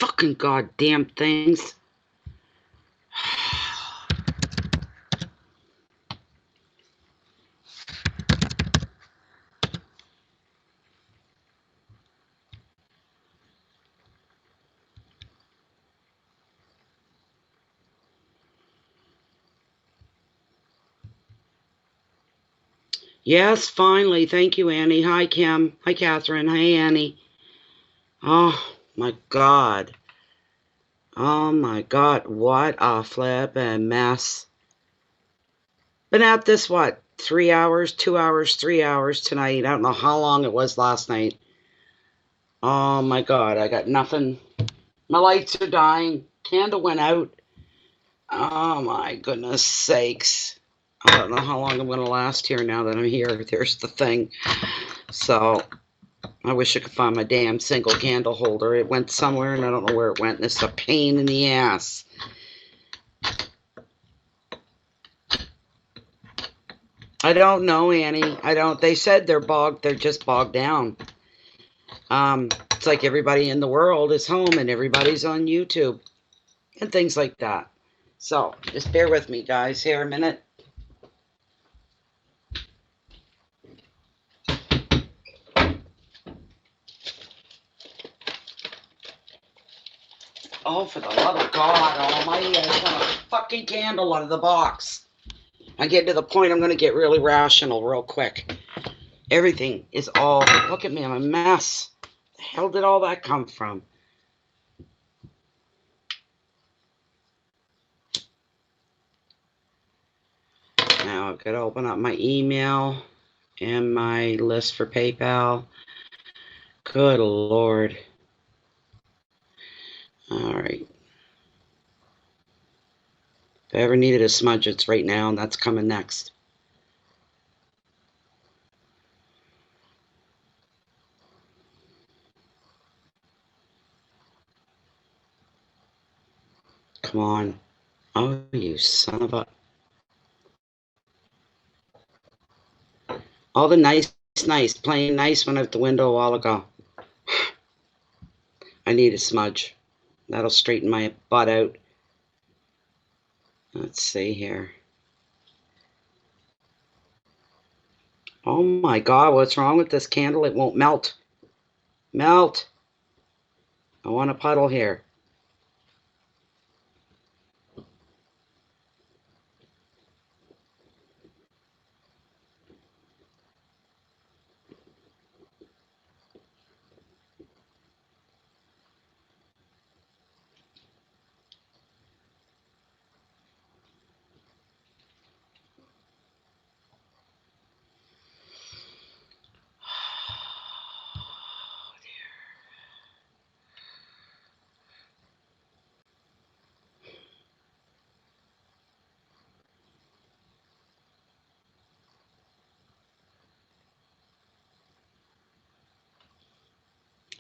fucking goddamn things. Yes, finally. Thank you, Annie. Hi, Kim. Hi, Catherine. Hi, Annie. Oh, my God. Oh, my God. What a flippin' mess. Been at this, what, 3 hours, 2 hours, 3 hours tonight. I don't know how long it was last night. Oh, my God. I got nothing. My lights are dying. Candle went out. Oh, my goodness sakes. I don't know how long I'm going to last here now that I'm here. There's the thing. So, I wish I could find my damn single candle holder. It went somewhere and I don't know where it went. This is a pain in the ass. I don't know, Annie. I don't. They said they're just bogged down. It's like everybody in the world is home and everybody's on YouTube and things like that. So, just bear with me, guys, here a minute. Oh, for the love of God almighty, I just want a fucking candle out of the box. I get to the point I'm going to get really rational real quick. Everything is all, look at me, I'm a mess. The hell did all that come from? Now I've got to open up my email and my list for PayPal. Good Lord. All right. If I ever needed a smudge, it's right now, and that's coming next. Come on. Oh, you son of a... All the nice, playing nice went out the window a while ago. I need a smudge. That'll straighten my butt out. Let's see here. Oh my God, what's wrong with this candle? It won't melt. Melt. I want a puddle here.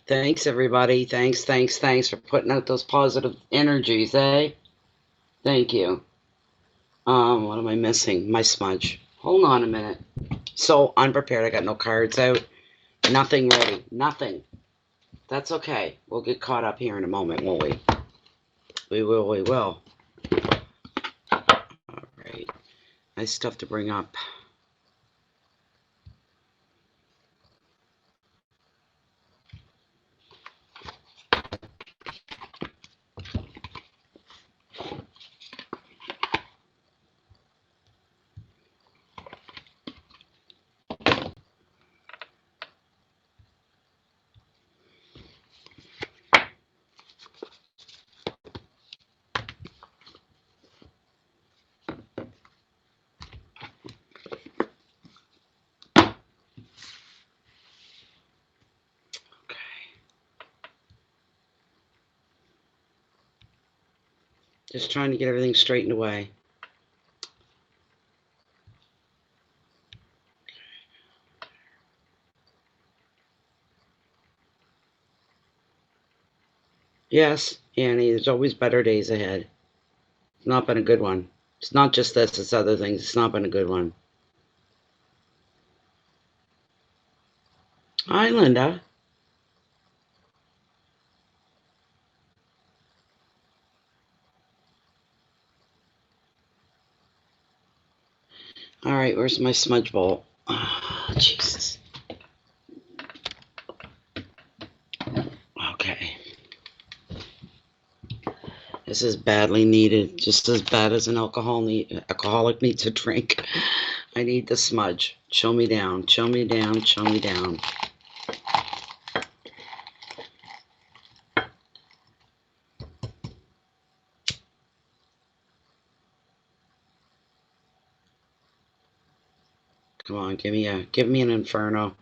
Thanks, everybody. Thanks for putting out those positive energies, eh? Thank you. What am I missing? My smudge. Hold on a minute. So unprepared. I got no cards out. Nothing ready. Nothing. That's okay. We'll get caught up here in a moment, won't we? We will. All right. Nice stuff to bring up. Just trying to get everything straightened away. Yes, Annie, there's always better days ahead. It's not been a good one. It's not just this, it's other things. It's not been a good one. Hi, Linda. All right, where's my smudge bowl? Oh, Jesus. Okay. This is badly needed, just as bad as an alcoholic needs a drink. I need the smudge. Chill me down, chill me down, chill me down. Come on, give me an inferno.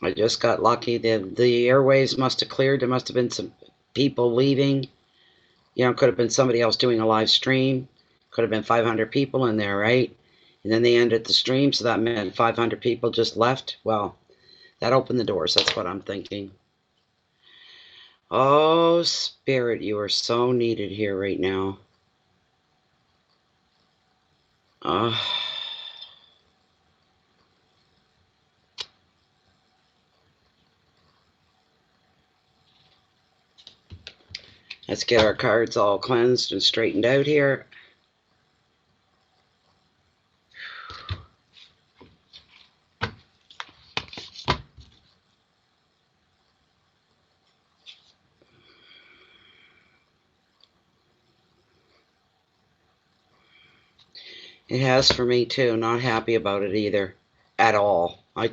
I just got lucky. The airwaves must have cleared. There must have been some people leaving. You know, could have been somebody else doing a live stream. Could have been 500 people in there, right? And then they ended the stream, so that meant 500 people just left. Well, that opened the doors. That's what I'm thinking. Oh, Spirit, you are so needed here right now. Oh. Let's get our cards all cleansed and straightened out here. It has for me too. Not happy about it either. At all. I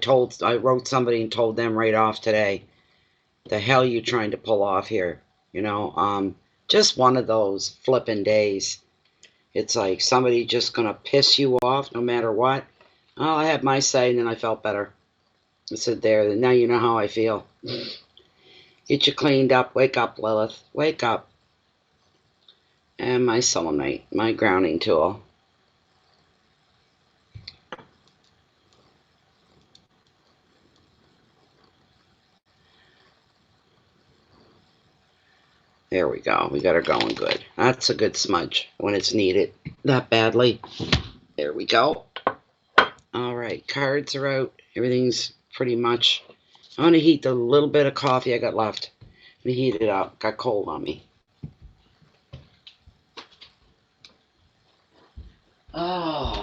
wrote somebody and told them right off today. The hell you trying to pull off here? You know, just one of those flipping days. It's like somebody just gonna piss you off no matter what. Oh, I had my say and then I felt better. I said there, now you know how I feel. Get you cleaned up. Wake up, Lilith. Wake up. And my selenite, my grounding tool. There we go. We got her going good. That's a good smudge when it's needed that badly. There we go. All right, cards are out. Everything's pretty much. I'm going to heat the little bit of coffee I got left. I'm going to heat it up. Got cold on me. Oh.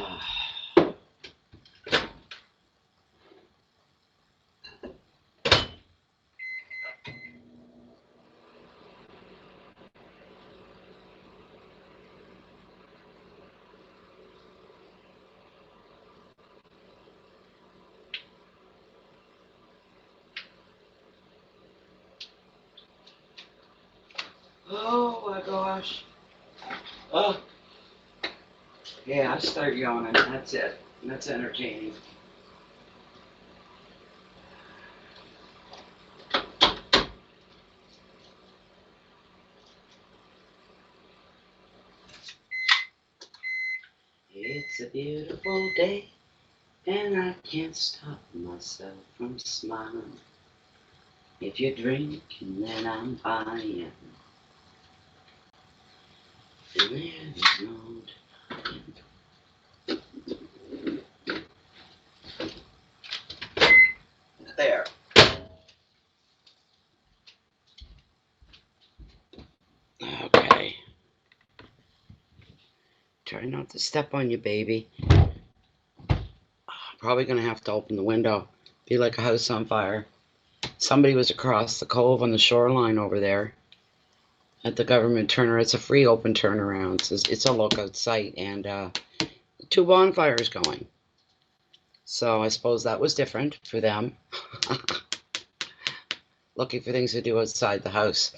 Oh my gosh. Oh. Yeah, I start yawning. That's it. That's entertaining. It's a beautiful day, and I can't stop myself from smiling. If you're drinking, then I'm buying. And there's no denying. There. Okay. Try not to step on you, baby. Probably gonna have to open the window. Be like a house on fire. Somebody was across the cove on the shoreline over there at the government turnaround. It's a free open turnaround. It's a lookout site, and 2 bonfires going. So I suppose that was different for them. Looking for things to do outside the house.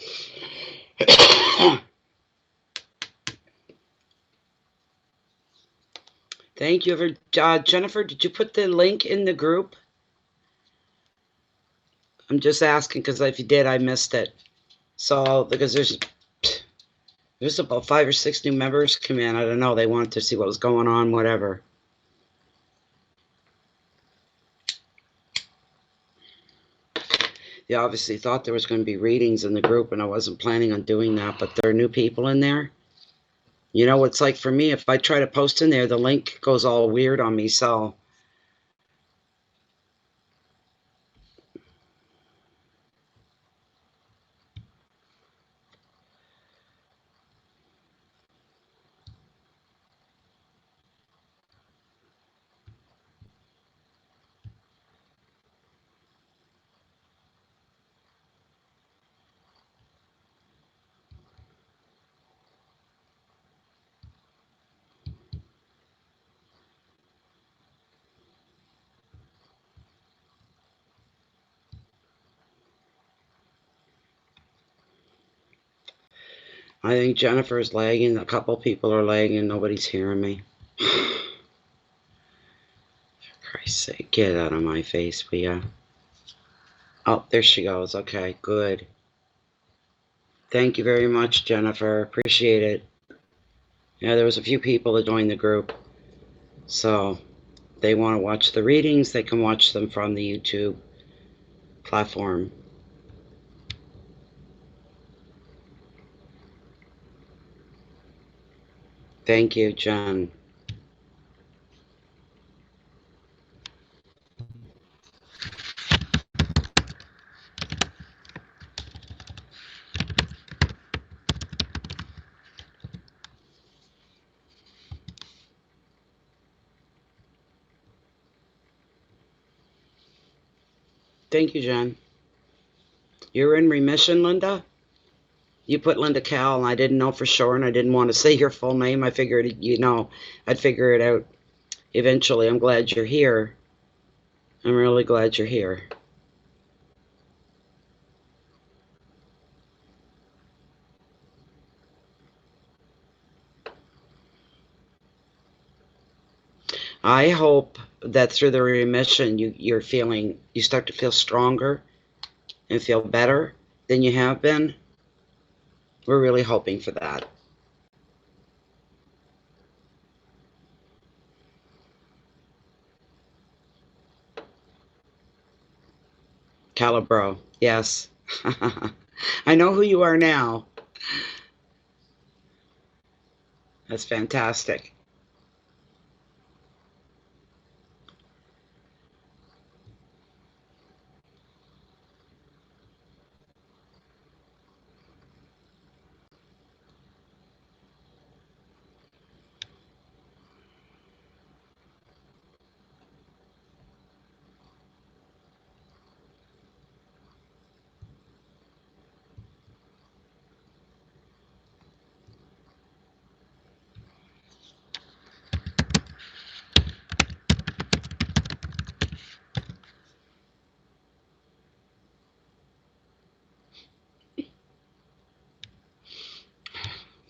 Thank you. Jennifer, did you put the link in the group? I'm just asking because if you did, I missed it. So, because there's about 5 or 6 new members come in. I don't know. They wanted to see what was going on, whatever. They obviously thought there was going to be readings in the group, and I wasn't planning on doing that, but there are new people in there. You know, it's like for me, if I try to post in there, the link goes all weird on me, so. I think Jennifer's lagging. A couple people are lagging. Nobody's hearing me. For Christ's sake, get out of my face, will ya? Oh, there she goes. Okay, good. Thank you very much, Jennifer. Appreciate it. Yeah, there was a few people that joined the group. So they want to watch the readings, they can watch them from the YouTube platform. Thank you, Jen. Thank you, Jen. You're in remission, Linda? You put Linda Cal, and I didn't know for sure, and I didn't want to say your full name. I figured, I'd figure it out eventually. I'm glad you're here. I'm really glad you're here. I hope that through the remission, you start to feel stronger and feel better than you have been. We're really hoping for that. Calibro, yes. I know who you are now. That's fantastic.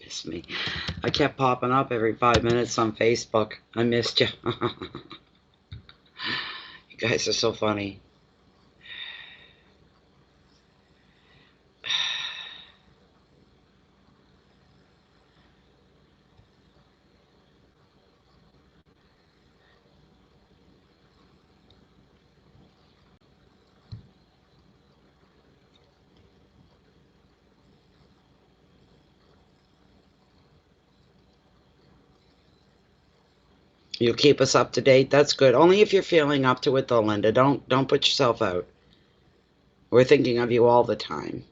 Miss me. I kept popping up every 5 minutes on Facebook. I missed you. You guys are so funny. You'll keep us up to date. That's good. Only if you're feeling up to it, though, Linda. Don't put yourself out. We're thinking of you all the time.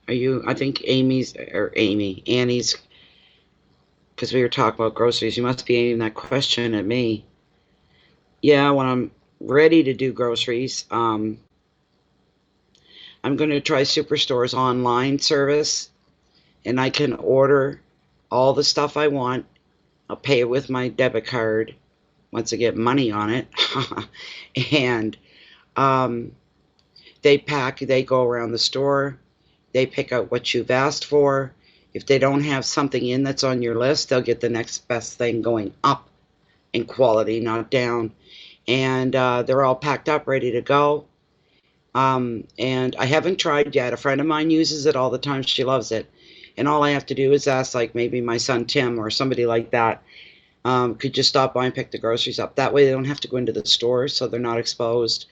Are you? I think Annie's, because we were talking about groceries. You must be aiming that question at me. Yeah, when I'm ready to do groceries, I'm going to try Superstore's online service, and I can order all the stuff I want. I'll pay it with my debit card once I get money on it. And um, they go around the store, they pick out what you've asked for. If they don't have something in that's on your list, they'll get the next best thing going up in quality, not down. And they're all packed up, ready to go. And I haven't tried yet. A friend of mine uses it all the time. She loves it. And all I have to do is ask, like, maybe my son Tim or somebody like that, could you stop by and pick the groceries up? That way they don't have to go into the store, so they're not exposed.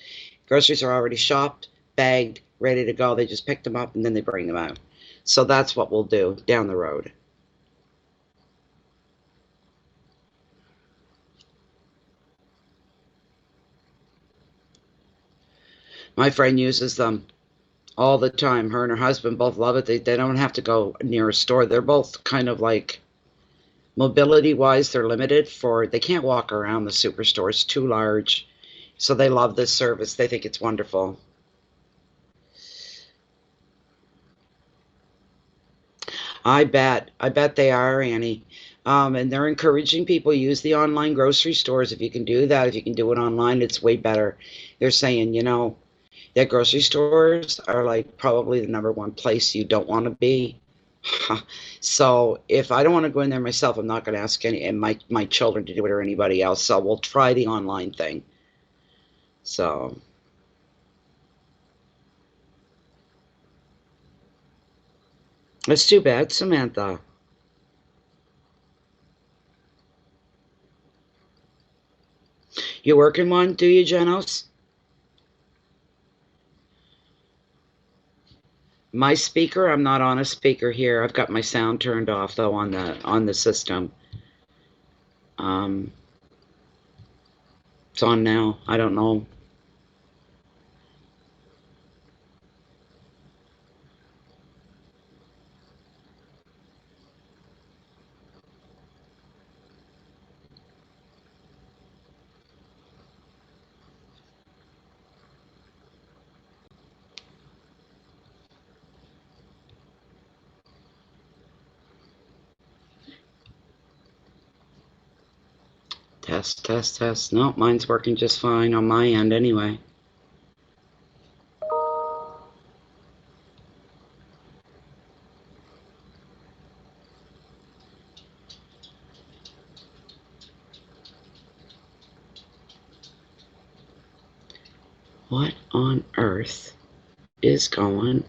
Groceries are already shopped, bagged, ready to go. They just pick them up and then they bring them out. So that's what we'll do down the road. My friend uses them all the time. Her and her husband both love it. They don't have to go near a store. They're both kind of like, mobility wise, they're limited for, they can't walk around the superstore. It's too large. So they love this service. They think it's wonderful. I bet. I bet they are, Annie. And they're encouraging people to use the online grocery stores. If you can do that, if you can do it online, it's way better. They're saying, that grocery stores are like probably the number one place you don't want to be. So if I don't want to go in there myself, I'm not going to ask any and my children to do it or anybody else. So we'll try the online thing. So it's too bad, Samantha. You working one, do you, Janos? My speaker, I'm not on a speaker here. I've got my sound turned off though on the system. Um, it's on now. I don't know. Test, test, test. No, mine's working just fine on my end anyway. What on earth is going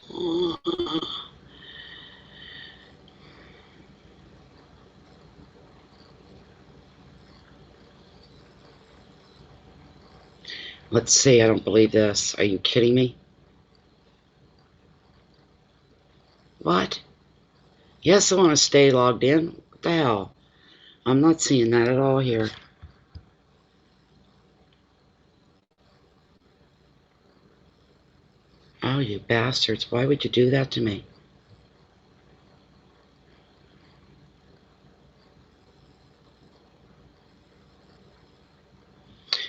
on? Let's see, I don't believe this. Are you kidding me? What? Yes, I want to stay logged in. What the hell? I'm not seeing that at all here. Oh, you bastards. Why would you do that to me?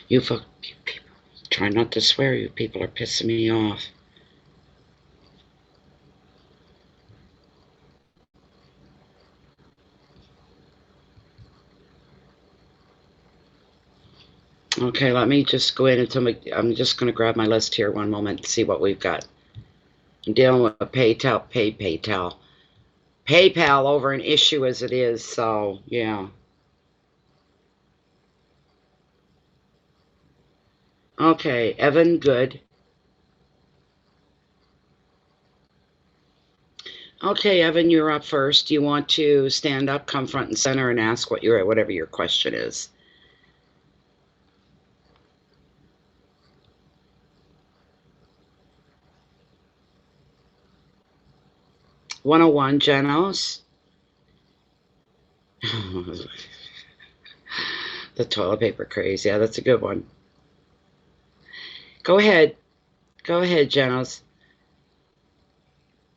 You people. Try not to swear. You people are pissing me off. Okay, let me just go in until I'm just going to grab my list here one moment and see what we've got. I'm dealing with a PayPal over an issue as it is, so yeah. Okay, Evan, good. Okay, Evan, you're up first. You want to stand up, come front and center, and ask whatever your question is. "101 Janos." The toilet paper craze. Yeah, that's a good one. Go ahead. Go ahead, Janos.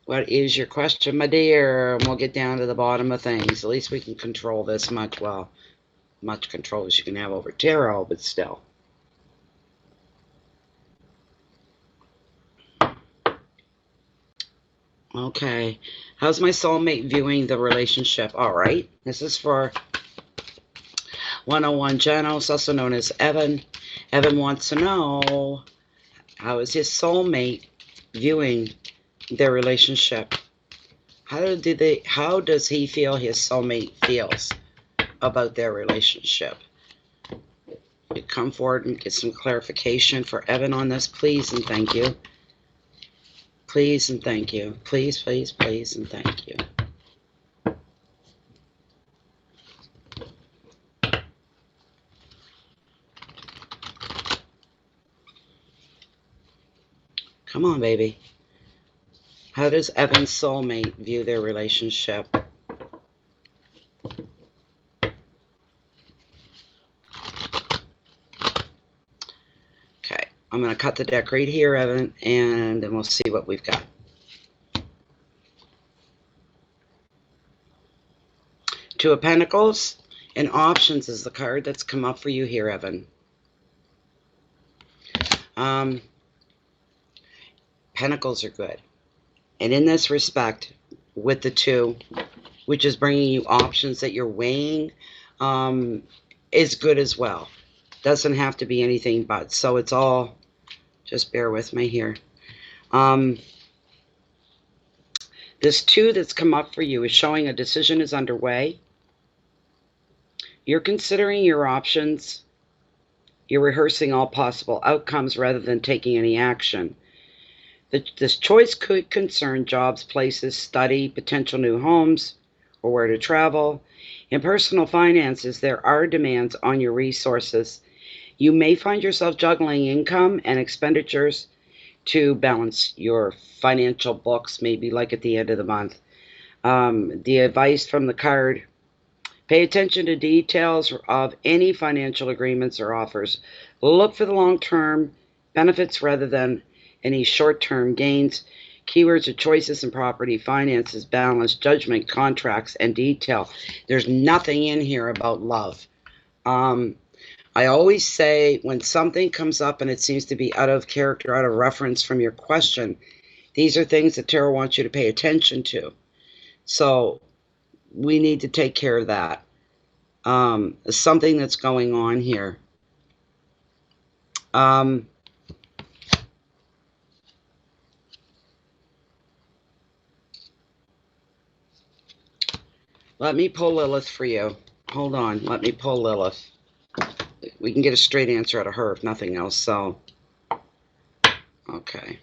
What is your question, my dear? And we'll get down to the bottom of things. At least we can control this much. Well, much control as you can have over tarot, but still. Okay. How's my soulmate viewing the relationship? All right. This is for 101 Janos, also known as Evan. Evan wants to know, how is his soulmate viewing their relationship? How does he feel his soulmate feels about their relationship? You come forward and get some clarification for Evan on this, please and thank you. Please and thank you. Please, please, please and thank you. Come on, baby. How does Evan's soulmate view their relationship? Okay, I'm going to cut the deck right here, Evan, and then we'll see what we've got. Two of Pentacles and Options is the card that's come up for you here, Evan. Pentacles are good. And in this respect, with the 2, which is bringing you options that you're weighing, is good as well. Doesn't have to be anything but. So it's all, just bear with me here. This 2 that's come up for you is showing a decision is underway. You're considering your options. You're rehearsing all possible outcomes rather than taking any action. This choice could concern jobs, places, study, potential new homes, or where to travel. In personal finances, there are demands on your resources. You may find yourself juggling income and expenditures to balance your financial books, maybe like at the end of the month. The advice from the card: pay attention to details of any financial agreements or offers. Look for the long-term benefits rather than any short-term gains. Keywords are choices in property, finances, balance, judgment, contracts, and detail. There's nothing in here about love. I always say when something comes up and it seems to be out of character, out of reference from your question, these are things that tarot wants you to pay attention to. So we need to take care of that. Something that's going on here. Let me pull Lilith for you. Hold on. Let me pull Lilith. We can get a straight answer out of her if nothing else. So, okay.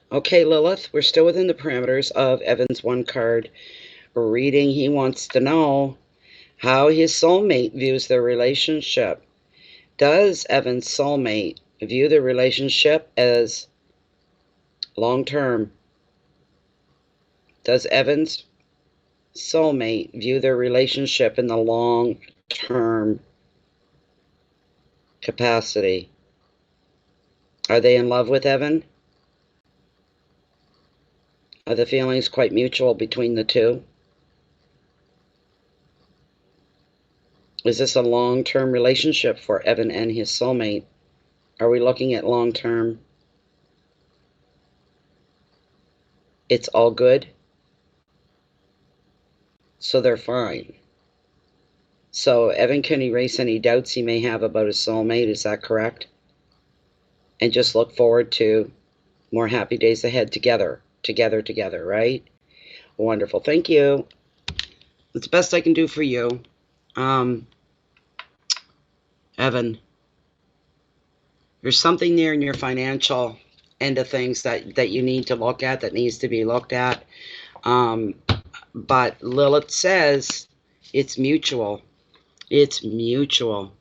Okay, Lilith, we're still within the parameters of Evan's 1 card reading. He wants to know how his soulmate views their relationship. Does Evan's soulmate view the relationship as long-term? Does Evan's soulmate view their relationship in the long-term capacity? Are they in love with Evan? Are the feelings quite mutual between the 2? Is this a long-term relationship for Evan and his soulmate? Are we looking at long-term? It's all good? So they're fine. So Evan can erase any doubts he may have about his soulmate, is that correct? And just look forward to more happy days ahead together, right? Wonderful, thank you. That's the best I can do for you. Evan, there's something there in your financial end of things that you need to look at, that needs to be looked at. But Lilith says it's mutual. It's mutual.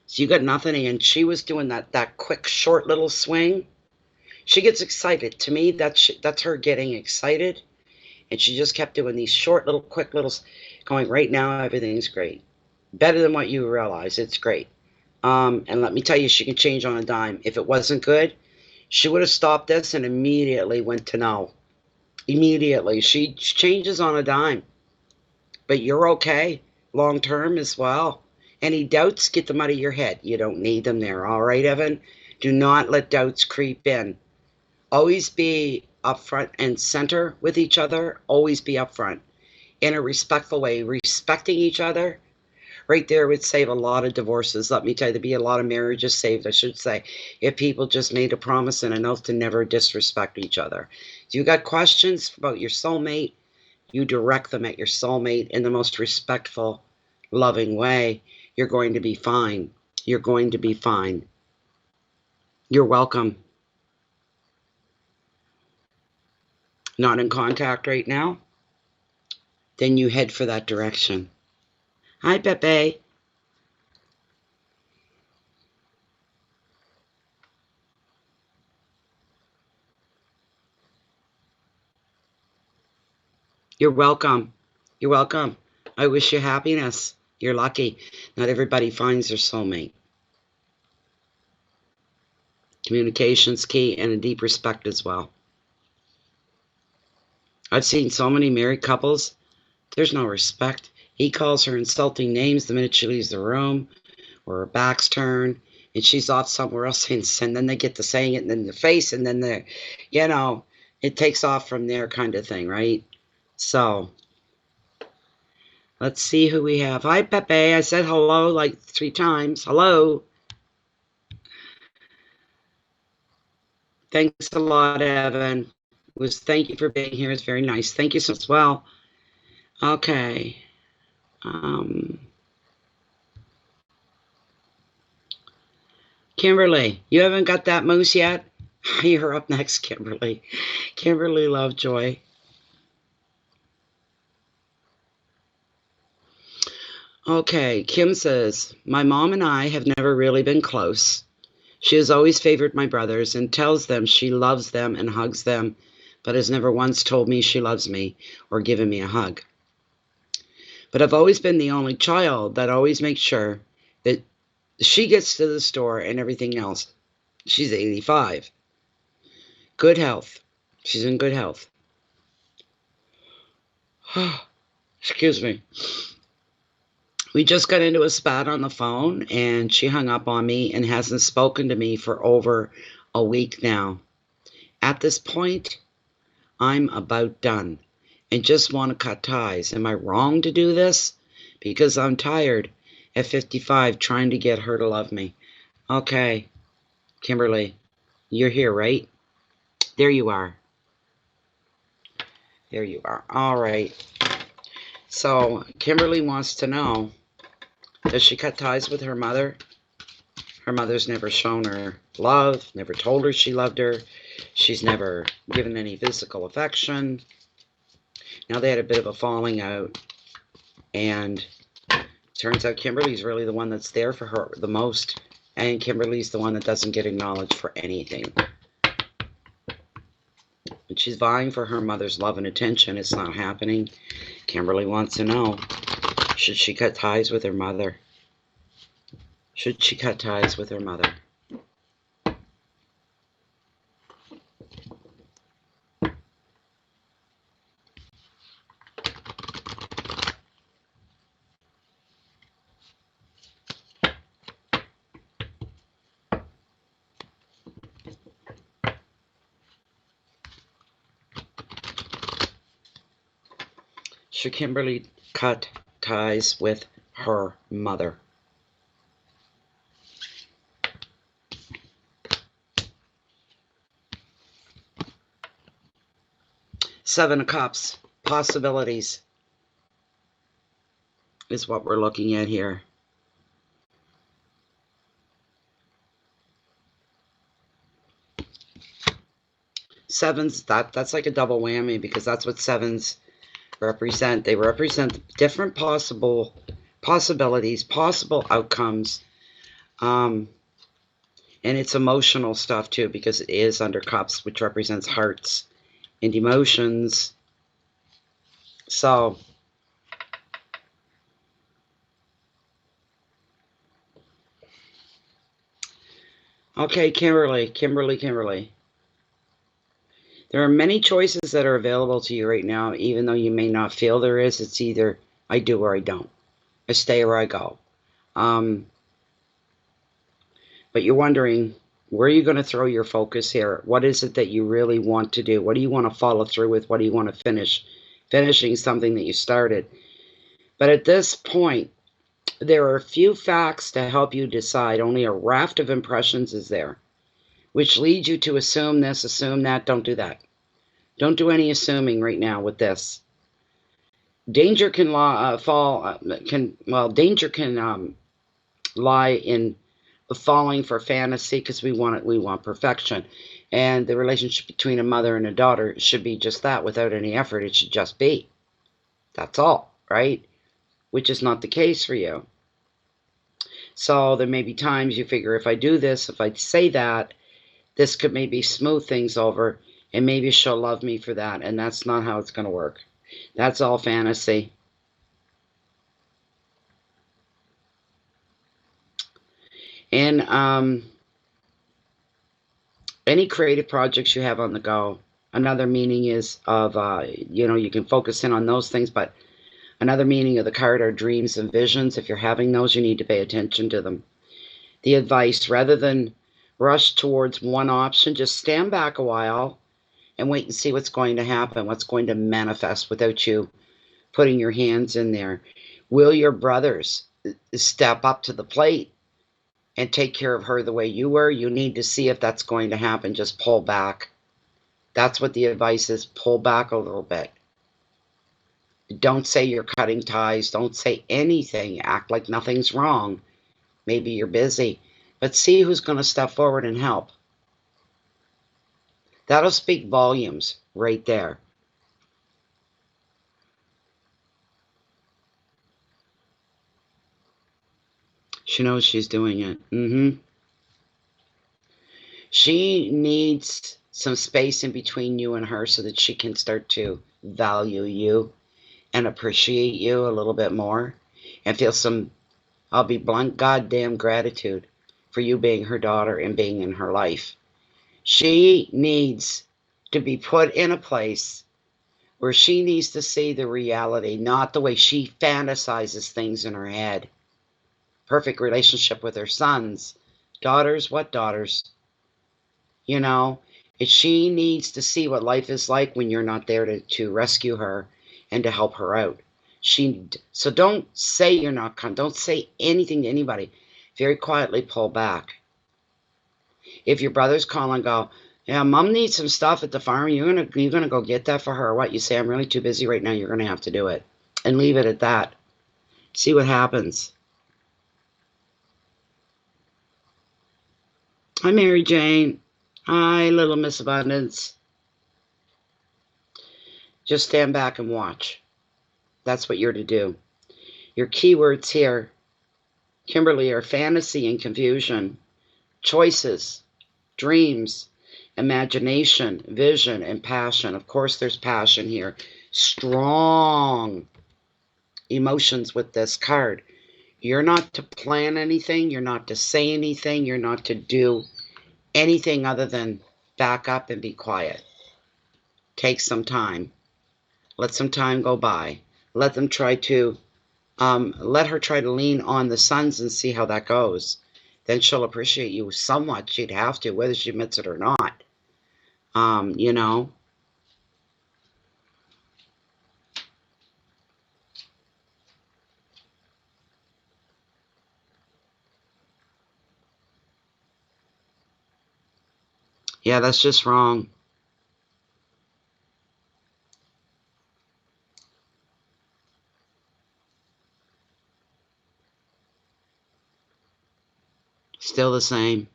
So you got nothing, and she was doing that quick, short little swing. She gets excited. To me, that's her getting excited. And she just kept doing these short little, quick little, going, right now, everything's great. Better than what you realize. It's great. And let me tell you, she can change on a dime. If it wasn't good, she would have stopped this and immediately went to no. Immediately. She changes on a dime. But you're okay long term as well. Any doubts, get them out of your head. You don't need them there. All right, Evan? Do not let doubts creep in. Always be upfront and center with each other. Always be upfront in a respectful way. Respecting each other. Right there would save a lot of divorces. Let me tell you, there'd be a lot of marriages saved, I should say, if people just made a promise and an oath to never disrespect each other. If you got questions about your soulmate, you direct them at your soulmate in the most respectful, loving way. You're going to be fine. You're going to be fine. You're welcome. Not in contact right now? Then you head for that direction. Hi, Pepe. You're welcome. You're welcome. I wish you happiness. You're lucky. Not everybody finds their soulmate. Communication's key, and a deep respect as well. I've seen so many married couples, there's no respect. He calls her insulting names the minute she leaves the room, or her back's turned, and she's off somewhere else, and then they get to saying it in the face, and then they're, it takes off from there kind of thing, right? So let's see who we have. Hi, Pepe. I said hello like 3 times. Hello. Thanks a lot, Evan. Thank you for being here. It's very nice. Thank you so much as well. Okay. Kimberly, you haven't got that moose yet? You're up next, Kimberly. Kimberly Lovejoy. Okay, Kim says, my mom and I have never really been close. She has always favored my brothers and tells them she loves them and hugs them, but has never once told me she loves me or given me a hug. But I've always been the only child that always makes sure that she gets to the store and everything else. She's 85. Good health. She's in good health. Excuse me. We just got into a spat on the phone, and she hung up on me and hasn't spoken to me for over a week now. At this point, I'm about done and just want to cut ties. Am I wrong to do this? Because I'm tired at 55 trying to get her to love me. Okay, Kimberly, you're here, right? There you are. There you are. All right. So Kimberly wants to know, does she cut ties with her mother? Her mother's never shown her love, never told her she loved her. She's never given any physical affection. Now they had a bit of a falling out, and turns out Kimberly's really the one that's there for her the most, and Kimberly's the one that doesn't get acknowledged for anything. But she's vying for her mother's love and attention. It's not happening. Kimberly wants to know, should she cut ties with her mother? Should she cut ties with her mother? Should Kimberly cut ties with her mother? Seven of Cups, possibilities is what we're looking at here. Sevens, that's like a double whammy, because that's what sevens represent. They represent different possibilities, possible outcomes, and it's emotional stuff too, because it is under cups, which represents hearts and emotions. So okay, Kimberly. There are many choices that are available to you right now, even though you may not feel there is. It's either I do or I don't. I stay or I go. But you're wondering, where are you going to throw your focus here? What is it that you really want to do? What do you want to follow through with? What do you want to finish? Finishing something that you started. But at this point, there are a few facts to help you decide. Only a raft of impressions is there, which leads you to assume this, assume that. Don't do that. Don't do any assuming right now with this. Danger can danger can lie in falling for fantasy, because we want perfection, and the relationship between a mother and a daughter should be just that, without any effort. It should just be. That's all, right? Which is not the case for you. So there may be times you figure, if I do this, if I say that, this could maybe smooth things over, and maybe she'll love me for that, and that's not how it's going to work. That's all fantasy. And any creative projects you have on the go, another meaning is of, you can focus in on those things, but another meaning of the card are dreams and visions. If you're having those, you need to pay attention to them. The advice, rather than rush towards one option, just stand back a while and wait and see what's going to happen, what's going to manifest without you putting your hands in there. Will your brothers step up to the plate and take care of her the way you were? You need to see if that's going to happen. Just pull back. That's what the advice is. Pull back a little bit. Don't say you're cutting ties. Don't say anything. Act like nothing's wrong. Maybe you're busy. But see who's going to step forward and help. That'll speak volumes right there. She knows she's doing it. She needs some space in between you and her so that she can start to value you and appreciate you a little bit more and feel some, I'll be blunt, goddamn gratitude for you being her daughter and being in her life. She needs to be put in a place where she needs to see the reality, not the way she fantasizes things in her head. Perfect relationship with her sons. Daughters, what daughters? You know, she needs to see what life is like when you're not there to rescue her and to help her out. So don't say you're not coming. Don't say anything to anybody. Very quietly pull back. If your brothers call and go, yeah, Mom needs some stuff at the farm, you're gonna go get that for her. What? You say, I'm really too busy right now. You're gonna have to do it, and leave it at that. See what happens. Hi, Mary Jane. Hi, Little Miss Abundance. Just stand back and watch. That's what you're to do. Your keywords here, Kimberly, are fantasy and confusion, choices, dreams, imagination, vision, and passion. Of course, there's passion here. Strong emotions with this card. You're not to plan anything. You're not to say anything. You're not to do anything other than back up and be quiet. Take some time. Let some time go by. Let them try to, let her try to lean on the sons and see how that goes. Then she'll appreciate you somewhat. She'd have to, whether she admits it or not. You know. Yeah, that's just wrong. Still the same.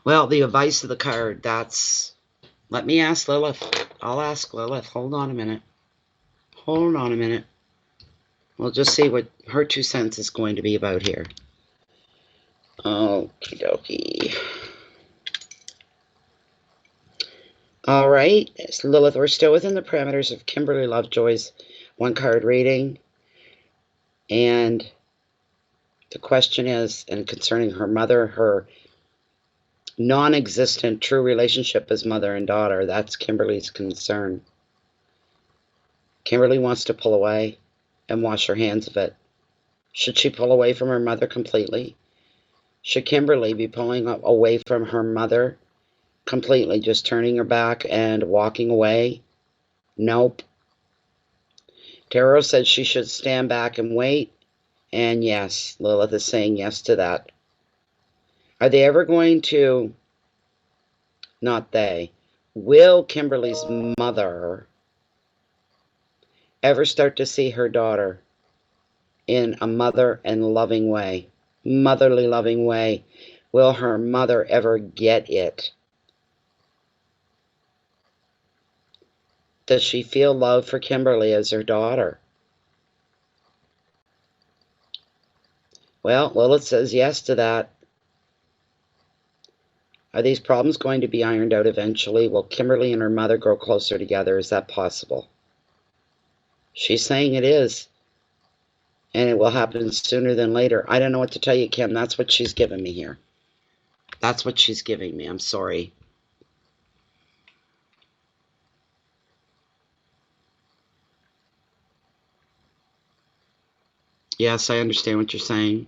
Well, the advice of the card, that's... Let me ask Lilith. I'll ask Lilith. Hold on a minute. Hold on a minute. We'll just see what her 2 cents is going to be about here. Okie dokie. All right. So Lilith, we're still within the parameters of Kimberly Lovejoy's 1-card reading. And the question is, and concerning her mother, her non-existent true relationship as mother and daughter, that's Kimberly's concern. Kimberly wants to pull away and wash her hands of it. Should she pull away from her mother completely? Should Kimberly be pulling away from her mother completely, just turning her back and walking away? Nope. Tarot said she should stand back and wait. And yes, Lilith is saying yes to that. Are they ever going to... Not they. Will Kimberly's mother ever start to see her daughter in a mother and loving way? Motherly loving way. Will her mother ever get it? Does she feel love for Kimberly as her daughter? Well, Lilith says yes to that. Are these problems going to be ironed out eventually? Will Kimberly and her mother grow closer together? Is that possible? She's saying it is. And it will happen sooner than later. I don't know what to tell you, Kim. That's what she's given me here. That's what she's giving me. I'm sorry. Yes, I understand what you're saying.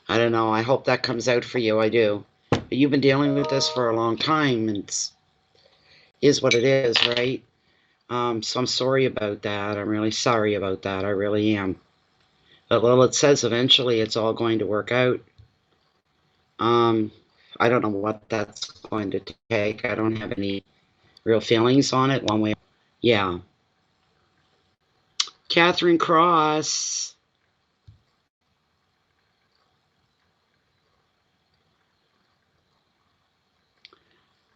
I don't know. I hope that comes out for you. I do. But you've been dealing with this for a long time, and it is what it is, right? So I'm sorry about that. I'm really sorry about that. I really am. But well, it says eventually it's all going to work out. Um, I don't know what that's going to take. I don't have any real feelings on it one way. Yeah. Catherine Cross.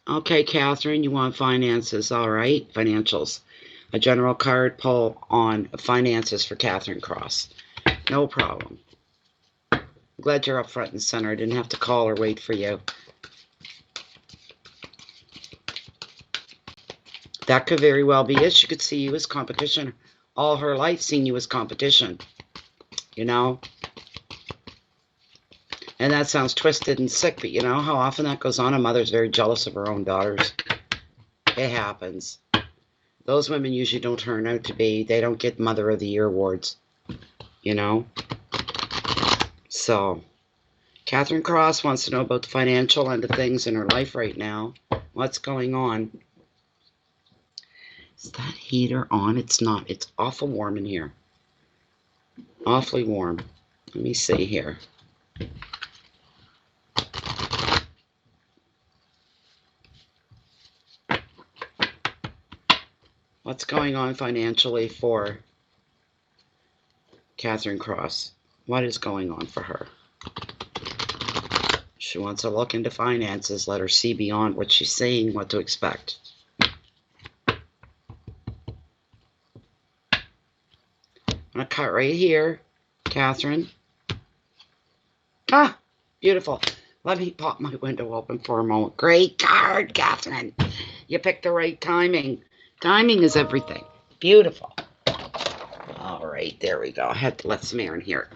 Okay, Catherine, you want finances. All right, financials. A general card pull on finances for Catherine Cross. No problem. I'm glad you're up front and center. I didn't have to call or wait for you. That could very well be it. She could see you as competition all her life, seeing you as competition, you know? And that sounds twisted and sick, but you know how often that goes on? A mother's very jealous of her own daughters. It happens. Those women usually don't turn out to be, they don't get Mother of the Year awards, you know? So, Catherine Cross wants to know about the financial end of things in her life right now. What's going on? Is that heater on? It's not. It's awful warm in here. Awfully warm. Let me see here. What's going on financially for Catherine Cross? What is going on for her? She wants to look into finances, let her see beyond what she's seeing, what to expect. I'm going to cut right here, Catherine. Ah, beautiful. Let me pop my window open for a moment. Great card, Catherine. You picked the right timing. Timing is everything. Beautiful. All right, there we go. I had to let some air in here.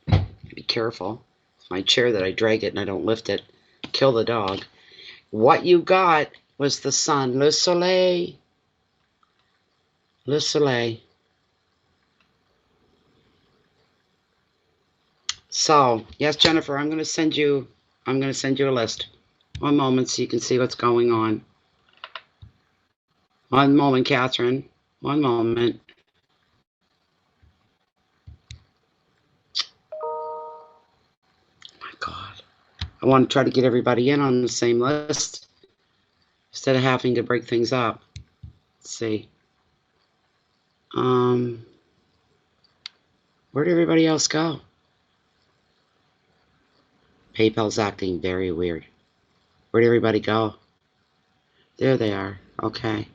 Be careful. It's my chair that I drag it and I don't lift it. Kill the dog. What you got was the sun. Le soleil. Le soleil. So, yes, Jennifer, I'm going to send you a list. One moment so you can see what's going on. One moment, Catherine. One moment. My God. I want to try to get everybody in on the same list instead of having to break things up. Let's see. Where did everybody else go? PayPal's acting very weird. Where'd everybody go? There they are. Okay.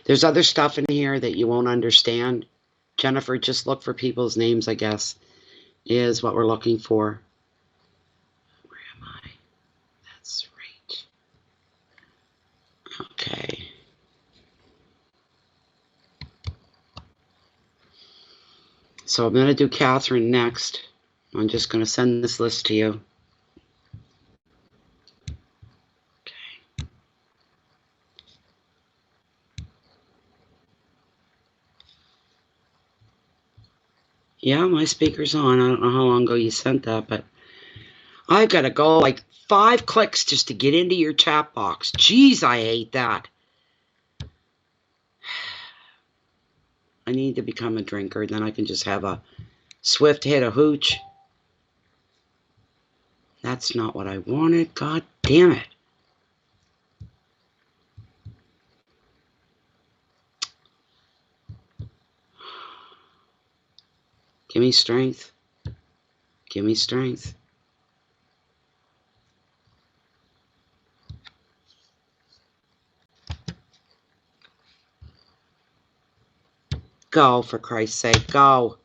There's other stuff in here that you won't understand. Jennifer, just look for people's names, I guess, is what we're looking for. Where am I? That's right. Okay. So I'm going to do Catherine next. I'm just going to send this list to you. Okay. Yeah, my speaker's on. I don't know how long ago you sent that, but I've got to go like 5 clicks just to get into your chat box. Jeez, I hate that. I need to become a drinker, then I can just have a swift hit of hooch. That's not what I wanted. God damn it. Give me strength. Give me strength. Go, for Christ's sake. Go.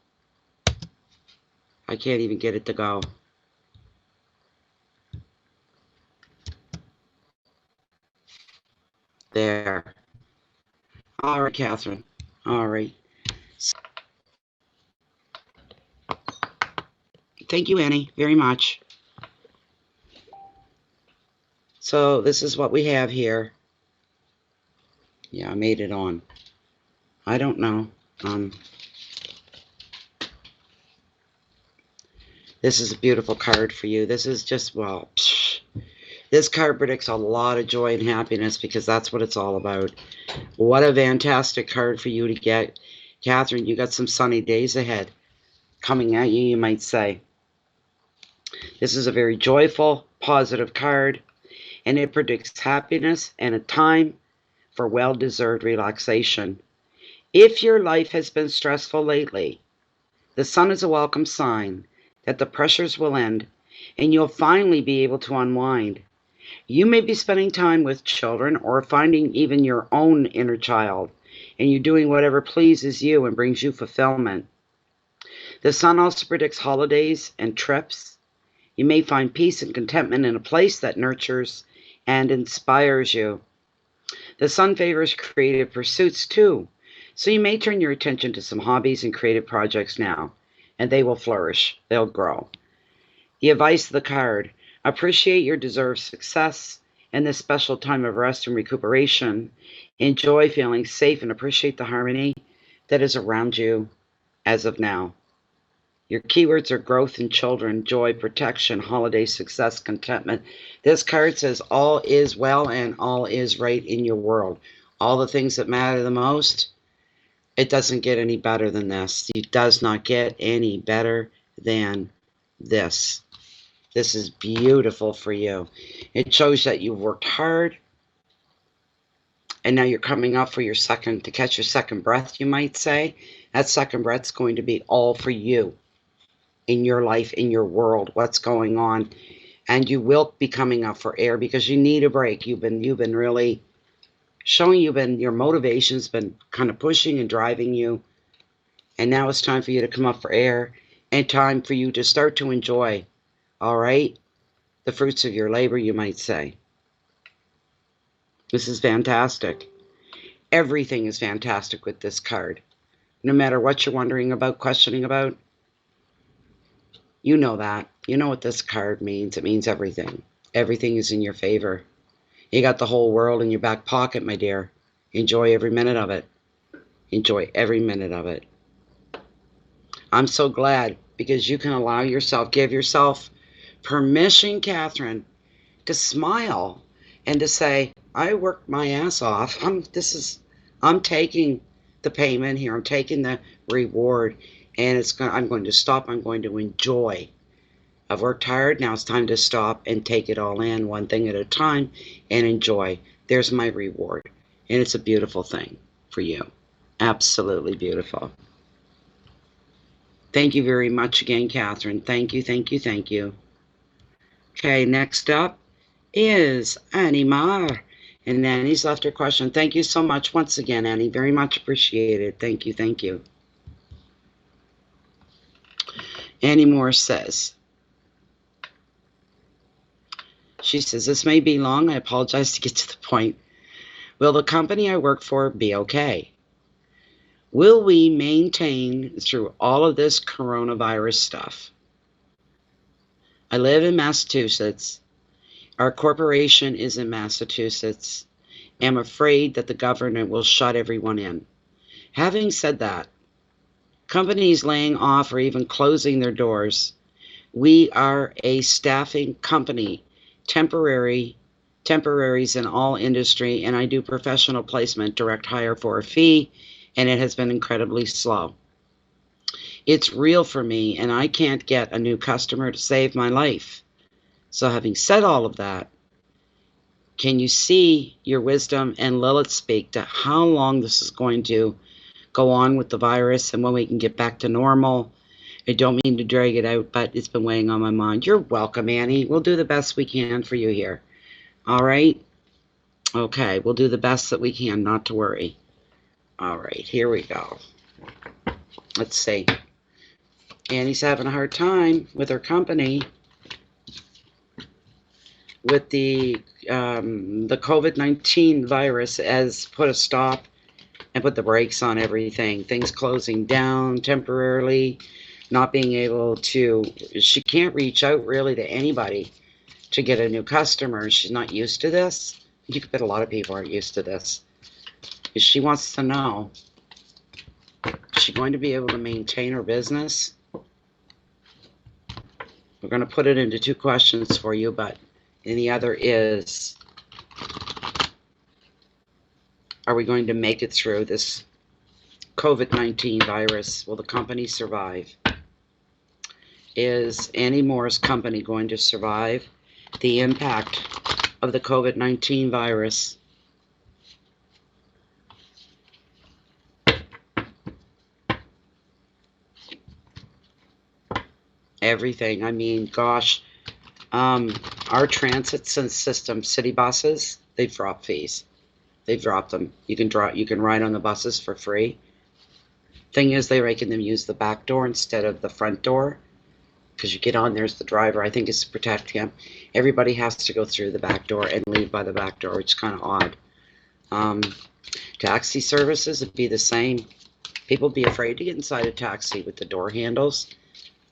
I can't even get it to go. There. All right, Catherine. All right. Thank you, Annie, very much. So this is what we have here. Yeah, I made it on. I don't know. This is a beautiful card for you. This is just, well, this card predicts a lot of joy and happiness because that's what it's all about. What a fantastic card for you to get. Catherine, you got some sunny days ahead coming at you, you might say. This is a very joyful, positive card, and it predicts happiness and a time for well-deserved relaxation. If your life has been stressful lately, the sun is a welcome sign that the pressures will end and you'll finally be able to unwind. You may be spending time with children or finding even your own inner child, and you're doing whatever pleases you and brings you fulfillment. The sun also predicts holidays and trips. You may find peace and contentment in a place that nurtures and inspires you. The sun favors creative pursuits too, so you may turn your attention to some hobbies and creative projects now, and they will flourish, they'll grow. The advice of the card: appreciate your deserved success in this special time of rest and recuperation. Enjoy feeling safe and appreciate the harmony that is around you as of now. Your keywords are growth and children, joy, protection, holiday, success, contentment. This card says all is well and all is right in your world. All the things that matter the most, it doesn't get any better than this. It does not get any better than this. This is beautiful for you. It shows that you've worked hard, and now you're coming up for your second, to catch your second breath, you might say. That second breath's going to be all for you, in your life, in your world, what's going on. And you will be coming up for air because you need a break. You've been really showing, your motivation's been kind of pushing and driving you. And now it's time for you to come up for air and time for you to start to enjoy, all right, the fruits of your labor, you might say. This is fantastic. Everything is fantastic with this card. No matter what you're wondering about, questioning about, you know that. You know what this card means. It means everything. Everything is in your favor. You got the whole world in your back pocket, my dear. Enjoy every minute of it. Enjoy every minute of it. I'm so glad because you can allow yourself, give yourself permission, Catherine, to smile and to say, I worked my ass off. I'm taking the payment here. I'm taking the reward, and I'm going to stop. I'm going to enjoy. I've worked hard. Now it's time to stop and take it all in, one thing at a time, and enjoy. There's my reward, and it's a beautiful thing for you. Absolutely beautiful. Thank you very much again, Catherine. Thank you, thank you, thank you. Okay, next up is Annie Marr. And Annie's left her question. Thank you so much once again, Annie. Very much appreciated. Thank you, thank you. Annie Moore says, she says, this may be long. I apologize to get to the point. Will the company I work for be okay? Will we maintain through all of this coronavirus stuff? I live in Massachusetts. Our corporation is in Massachusetts. I'm afraid that the government will shut everyone in. Having said that, companies laying off or even closing their doors, we are a staffing company, temporaries in all industry, and I do professional placement, direct hire for a fee, and it has been incredibly slow. It's real for me, and I can't get a new customer to save my life. So having said all of that, can you see your wisdom and Lilith speak to how long this is going to go on with the virus and when we can get back to normal? I don't mean to drag it out, but it's been weighing on my mind. You're welcome, Annie. We'll do the best we can for you here. All right? Okay, we'll do the best that we can, not to worry. All right, here we go. Let's see. Annie's having a hard time with her company with the COVID-19 virus has put a stop and put the brakes on everything. Things closing down temporarily, not being able to, she can't reach out really to anybody to get a new customer. She's not used to this. You could bet a lot of people aren't used to this. She wants to know, is she going to be able to maintain her business? We're going to put it into two questions for you, but and the other is, are we going to make it through this COVID-19 virus? Will the company survive? Is Annie Moore's company going to survive the impact of the COVID-19 virus? Everything. I mean, gosh, our transit system, city buses, they've dropped fees. They've dropped them. You can ride on the buses for free. Thing is, they're making them use the back door instead of the front door, because you get on, there's the driver. I think it's to protect him. Everybody has to go through the back door and leave by the back door, which is kind of odd. Taxi services would be the same. People be afraid to get inside a taxi with the door handles.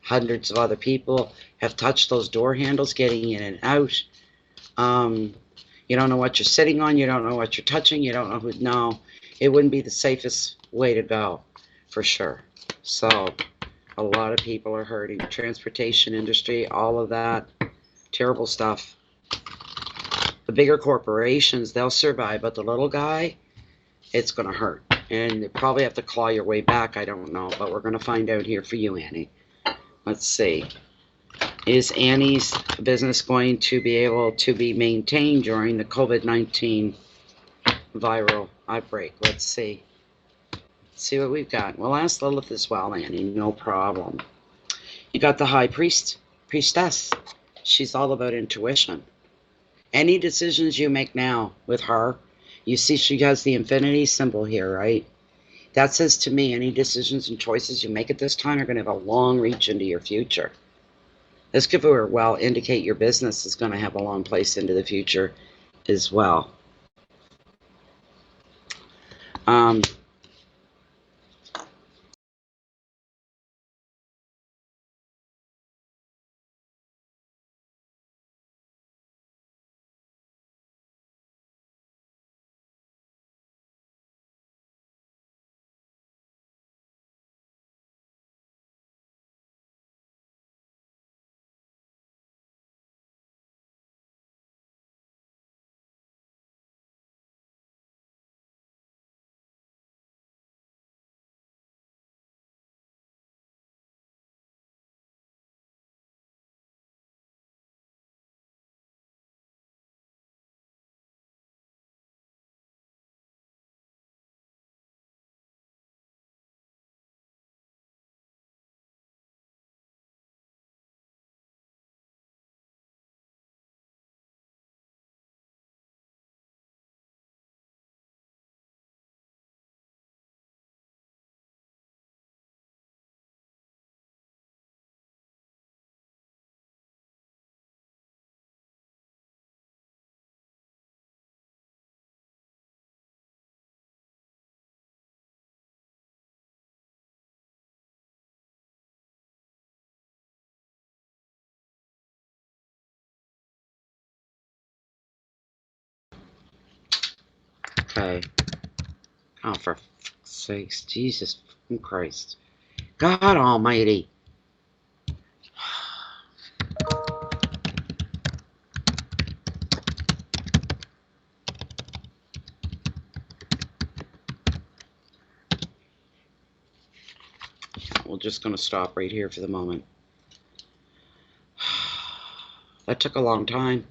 Hundreds of other people have touched those door handles getting in and out. You don't know what you're sitting on. You don't know what you're touching. You don't know who. No, it wouldn't be the safest way to go, for sure. So a lot of people are hurting. Transportation industry, all of that, terrible stuff. The bigger corporations, they'll survive, but the little guy, it's going to hurt. And you probably have to claw your way back. I don't know, but we're going to find out here for you, Annie. Let's see. Is Annie's business going to be able to be maintained during the COVID-19 viral outbreak? Let's see. See what we've got. We'll ask Lilith as well, Annie. No problem. You got the high priestess. She's all about intuition. Any decisions you make now with her, you see she has the infinity symbol here, right? That says to me, any decisions and choices you make at this time are going to have a long reach into your future. This could very well indicate your business is going to have a long place into the future as well. Okay. Oh, for sakes, Jesus Christ. God Almighty. We're just going to stop right here for the moment. That took a long time.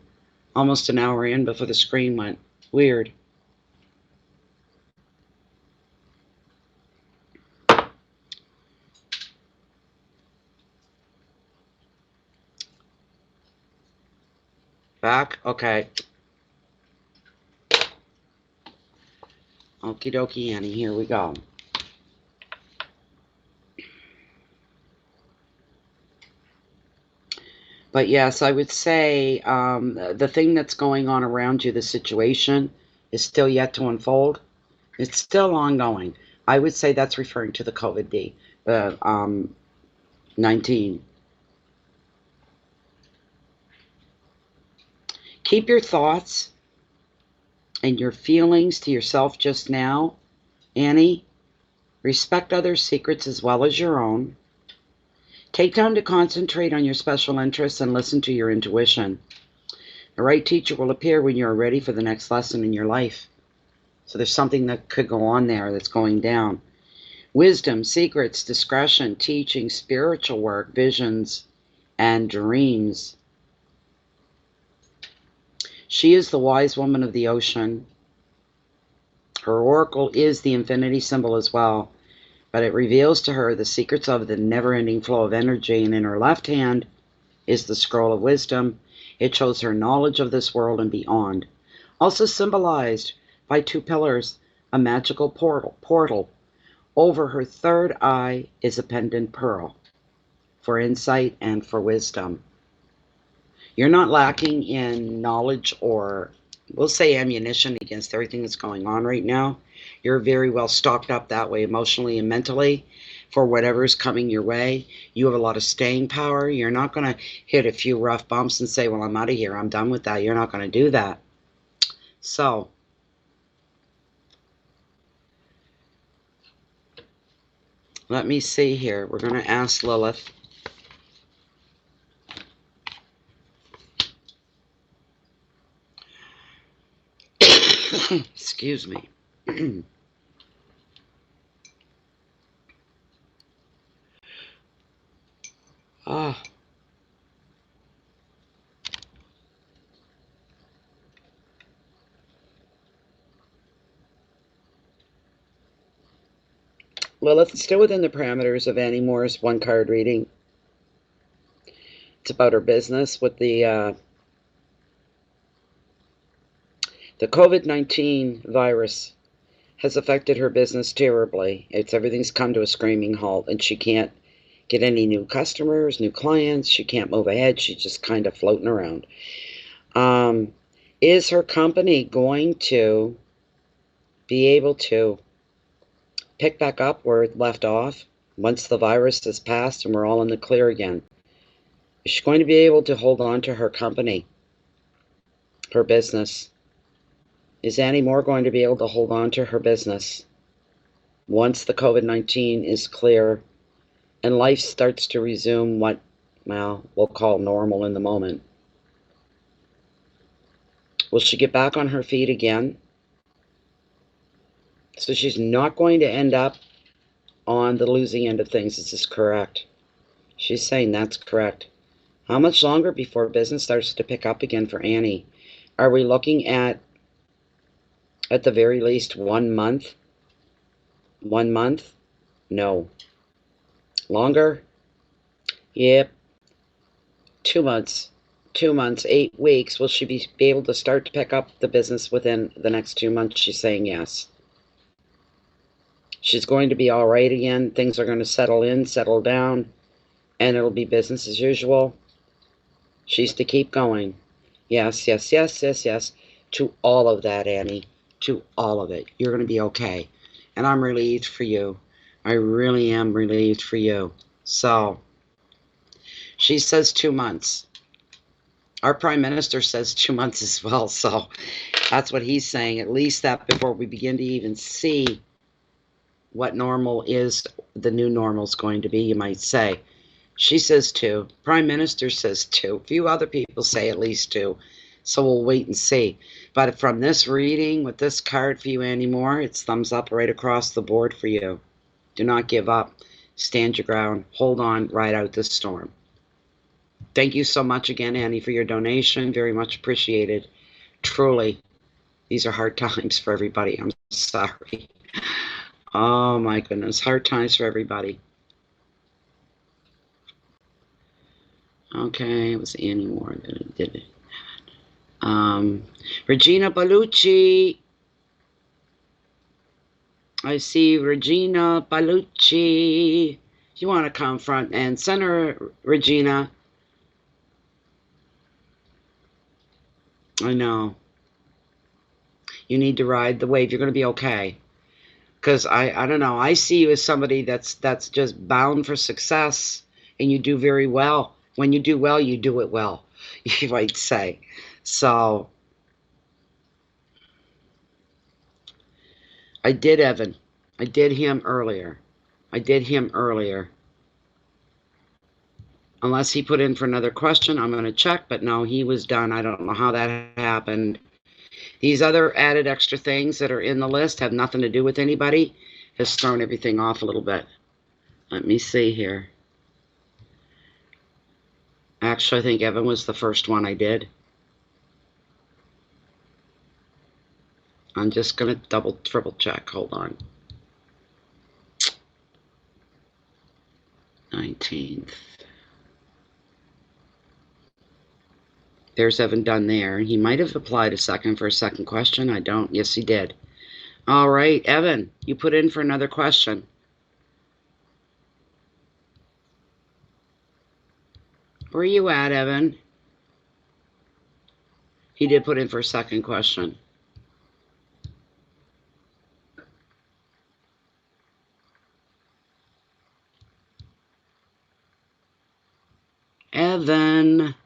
Almost an hour in before the screen went weird. Back? Okay. Okie dokie, Annie. Here we go. But yes, I would say the thing that's going on around you, the situation, is still yet to unfold. It's still ongoing. I would say that's referring to the COVID-19. Keep your thoughts and your feelings to yourself just now, Annie. Respect others' secrets as well as your own. Take time to concentrate on your special interests and listen to your intuition. The right teacher will appear when you are ready for the next lesson in your life. So there's something that could go on there that's going down. Wisdom, secrets, discretion, teaching, spiritual work, visions, and dreams. She is the wise woman of the ocean. Her oracle is the infinity symbol as well, but it reveals to her the secrets of the never-ending flow of energy, and in her left hand is the scroll of wisdom. It shows her knowledge of this world and beyond, also symbolized by two pillars, a magical portal. Over her third eye is a pendant pearl for insight and for wisdom. You're not lacking in knowledge, or we'll say ammunition, against everything that's going on right now. You're very well stocked up that way, emotionally and mentally, for whatever's coming your way. You have a lot of staying power. You're not going to hit a few rough bumps and say, well, I'm out of here, I'm done with that. You're not going to do that. So let me see here. We're going to ask Lilith. Excuse me. Ah. Lilith, still within the parameters of Annie Moore's one-card reading. It's about her business with the COVID-19 virus has affected her business terribly. Everything's come to a screaming halt, and she can't get any new customers, new clients. She can't move ahead. She's just kind of floating around. Is her company going to be able to pick back up where it left off once the virus has passed and we're all in the clear again? Is she going to be able to hold on to her company, her business? Is Annie Moore going to be able to hold on to her business once the COVID-19 is clear and life starts to resume what, well, we'll call normal in the moment? Will she get back on her feet again? So she's not going to end up on the losing end of things. Is this correct? She's saying that's correct. How much longer before business starts to pick up again for Annie? Are we looking at the very least 1 month? 1 month? No. Longer? Yep. 2 months. 2 months, 8 weeks. Will she be able to start to pick up the business within the next 2 months? She's saying yes. She's going to be all right again. Things are going to settle in, settle down, and it'll be business as usual. She's to keep going. Yes, yes, yes, yes, yes. To all of that, Annie. To all of it. You're going to be okay. And I'm relieved for you. I really am relieved for you. So, she says 2 months. Our Prime Minister says 2 months as well. So, that's what he's saying. At least that before we begin to even see what normal is, the new normal is going to be, you might say. She says 2. Prime Minister says 2. A few other people say at least 2. So we'll wait and see. But from this reading, with this card for you anymore, it's thumbs up right across the board for you. Do not give up. Stand your ground. Hold on. Ride out the storm. Thank you so much again, Annie, for your donation. Very much appreciated. Truly, these are hard times for everybody. I'm sorry. Oh my goodness. Hard times for everybody. Okay, it was Annie Moore that did it. Regina Bellucci. I see Regina Bellucci. You want to come front and center, Regina? I know. You need to ride the wave. You're going to be okay. Because I don't know. I see you as somebody that's just bound for success, and you do very well. When you do well, you do it well, you might say. So I did Evan. I did him earlier. I did him earlier. Unless he put in for another question, I'm going to check. But no, he was done. I don't know how that happened. These other added extra things that are in the list have nothing to do with anybody. Has thrown everything off a little bit. Let me see here. Actually, I think Evan was the first one I did. I'm just going to triple check. Hold on. 19th. There's Evan done there. He might have applied a second for a second question. I don't. Yes, he did. All right, Evan, you put in for another question. Where are you at, Evan? He did put in for a second question. Evan.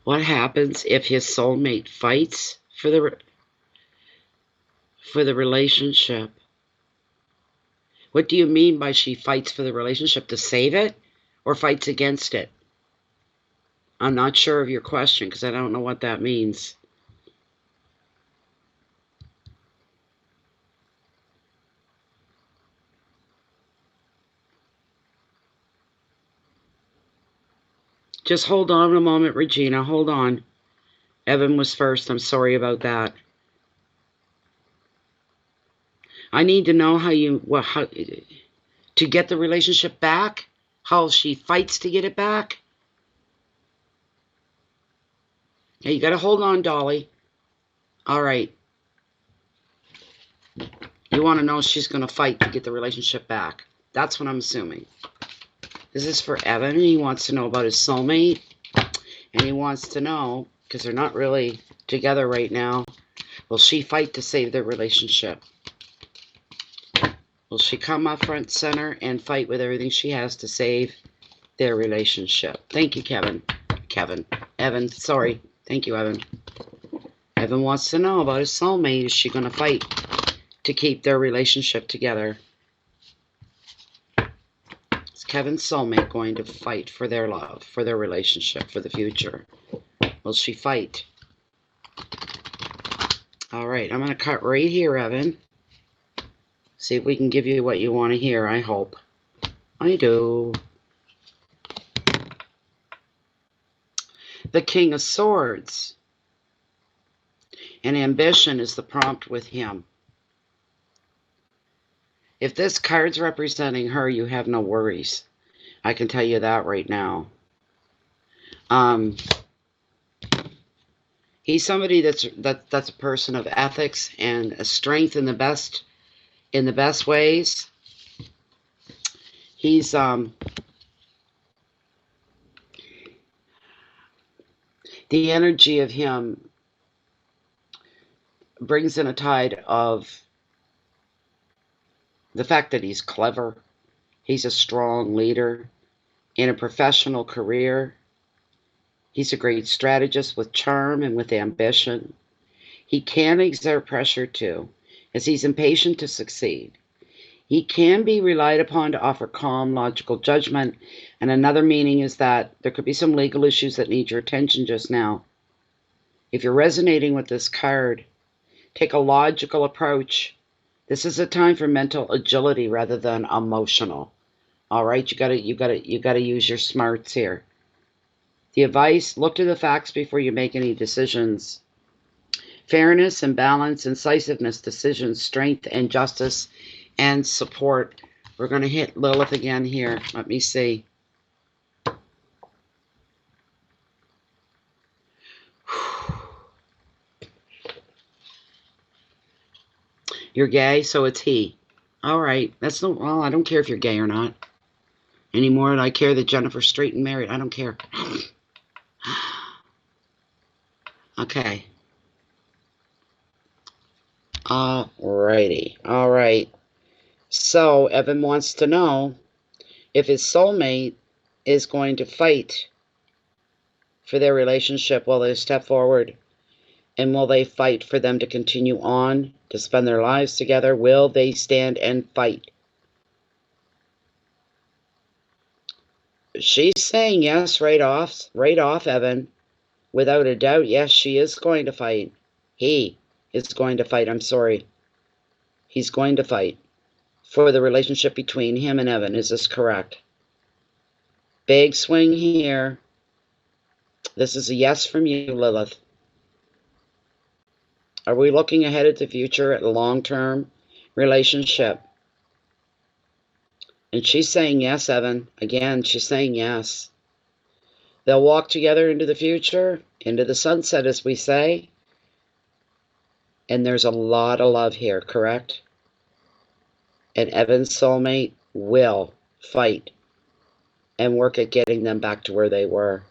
What happens if his soulmate fights for the relationship? What do you mean by she fights for the relationship? To save it or fights against it? I'm not sure of your question because I don't know what that means. Just hold on a moment, Regina. Hold on. Evan was first. I'm sorry about that. I need to know how to get the relationship back. How she fights to get it back. Yeah, you got to hold on, Dolly. All right. You want to know she's going to fight to get the relationship back. That's what I'm assuming. This is for Evan. He wants to know about his soulmate. And he wants to know, because they're not really together right now, will she fight to save their relationship? Will she come up front center and fight with everything she has to save their relationship? Thank you, Evan, sorry. Thank you, Evan. Evan wants to know about his soulmate. Is she going to fight to keep their relationship together? Is Kevin's soulmate going to fight for their love, for their relationship, for the future? Will she fight? All right, I'm going to cut right here, Evan. See if we can give you what you want to hear, I hope. I do. The King of Swords. And ambition is the prompt with him. If this card's representing her, you have no worries. I can tell you that right now. He's somebody that's a person of ethics and a strength in the best ways. He's the energy of him brings in a tide of the fact that he's clever. He's a strong leader in a professional career. He's a great strategist with charm and with ambition. He can exert pressure too, as he's impatient to succeed. He can be relied upon to offer calm, logical judgment. And another meaning is that there could be some legal issues that need your attention just now. If you're resonating with this card, take a logical approach. This is a time for mental agility rather than emotional. All right, you gotta use your smarts here. The advice: look to the facts before you make any decisions. Fairness and balance, incisiveness, decisions, strength and justice, and support. We're going to hit Lilith again here. Let me see. You're gay, so it's he. All right. That's no. Well, I don't care if you're gay or not. Any more than I care that Jennifer's straight and married. I don't care. Okay. Alrighty. All right. So Evan wants to know if his soulmate is going to fight for their relationship. Will they step forward? And will they fight for them to continue on, to spend their lives together? Will they stand and fight? She's saying yes right off, Evan. Without a doubt, yes, she is going to fight. He is going to fight. I'm sorry. He's going to fight for the relationship between him and Evan. Is this correct? Big swing here. This is a yes from you, Lilith. Are we looking ahead at the future, at a long-term relationship? And she's saying yes, Evan. Again, she's saying yes. They'll walk together into the future, into the sunset, as we say. And there's a lot of love here, correct? And Evan's soulmate will fight and work at getting them back to where they were.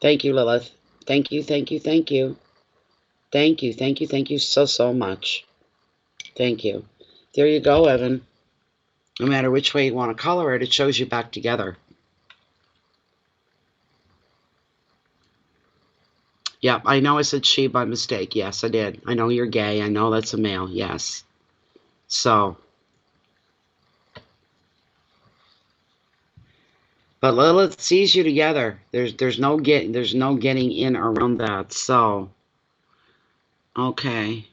Thank you, Lilith. Thank you, thank you, thank you. Thank you, thank you, thank you so much. Thank you. There you go, Evan. No matter which way you want to color it, it shows you back together. Yep, I know I said she by mistake. Yes, I did. I know you're gay. I know that's a male. Yes. So. But Lilith sees you together. There's no getting in around that. So. Okay.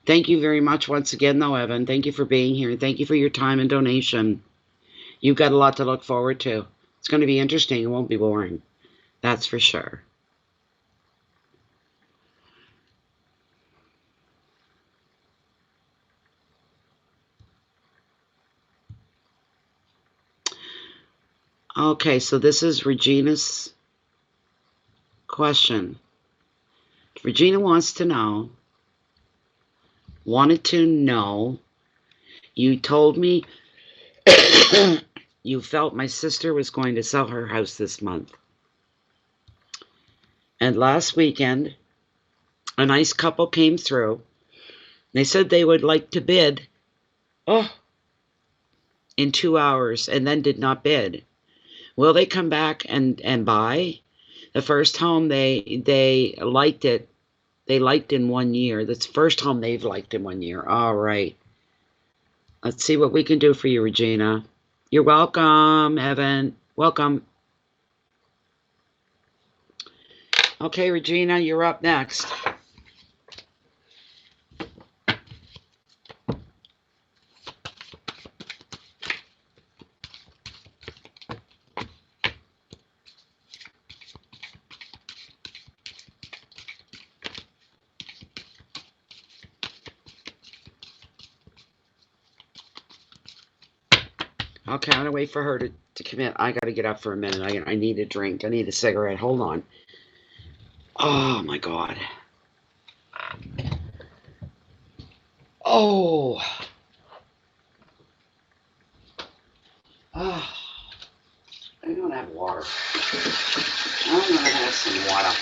Thank you very much once again, though, Evan. Thank you for being here. Thank you for your time and donation. You've got a lot to look forward to. It's going to be interesting. It won't be boring. That's for sure. Okay, so this is Regina's question. Regina wanted to know, you told me you felt my sister was going to sell her house this month. And last weekend, a nice couple came through. They said they would like to bid in 2 hours and then did not bid. Will they come back and buy? The first home they liked it. They liked in 1 year. That's the first home they've liked in 1 year. All right. Let's see what we can do for you, Regina. You're welcome, Evan. Welcome. Okay, Regina, you're up next. Okay, I'm going to wait for her to commit. I got to get up for a minute. I need a drink. I need a cigarette. Hold on. Oh, my God. Oh. Oh. I don't have water. I'm going to have some water.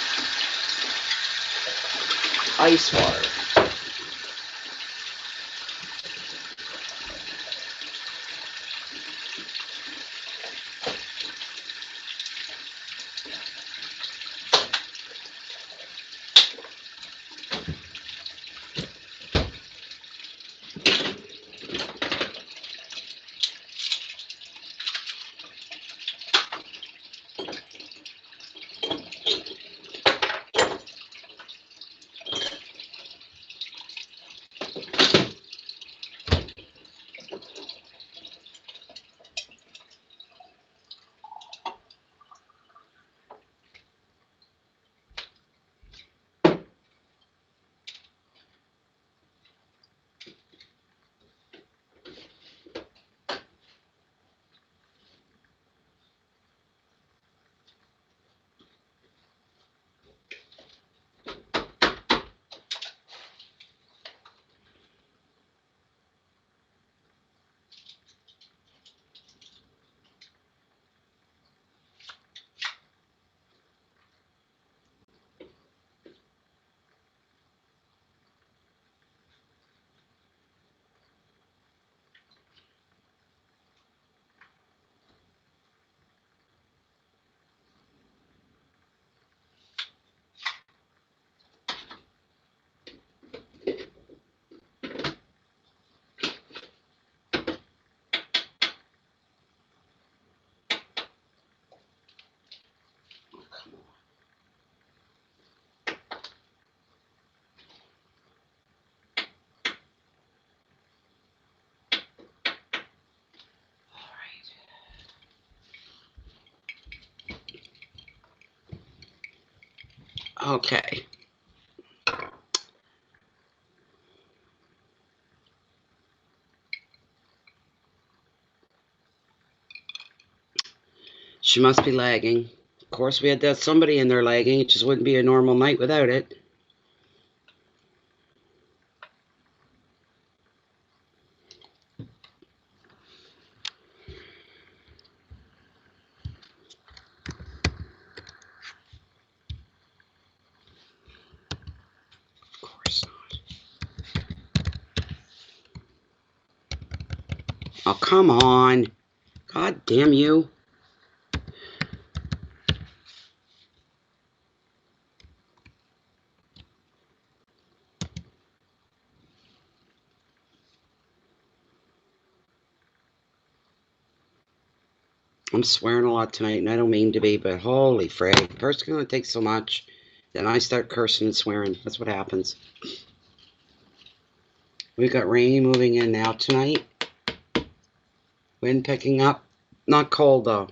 Ice water. Okay. She must be lagging. Of course, we had that somebody in there lagging. It just wouldn't be a normal night without it. Of course not. Oh, come on. God damn you. I'm swearing a lot tonight, and I don't mean to be, but holy frig. First it's going to take so much, then I start cursing and swearing. That's what happens. We got rain moving in now tonight. Wind picking up. Not cold, though.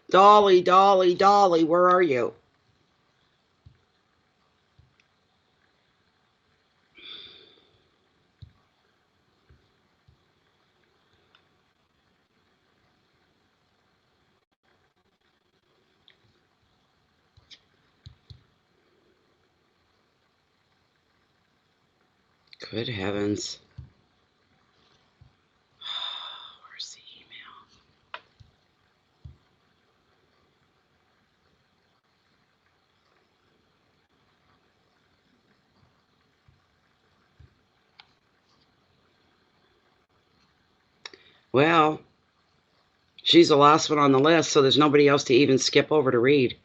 Dolly, Dolly, Dolly, where are you? Good heavens. Where's the email? Well, she's the last one on the list, so there's nobody else to even skip over to read.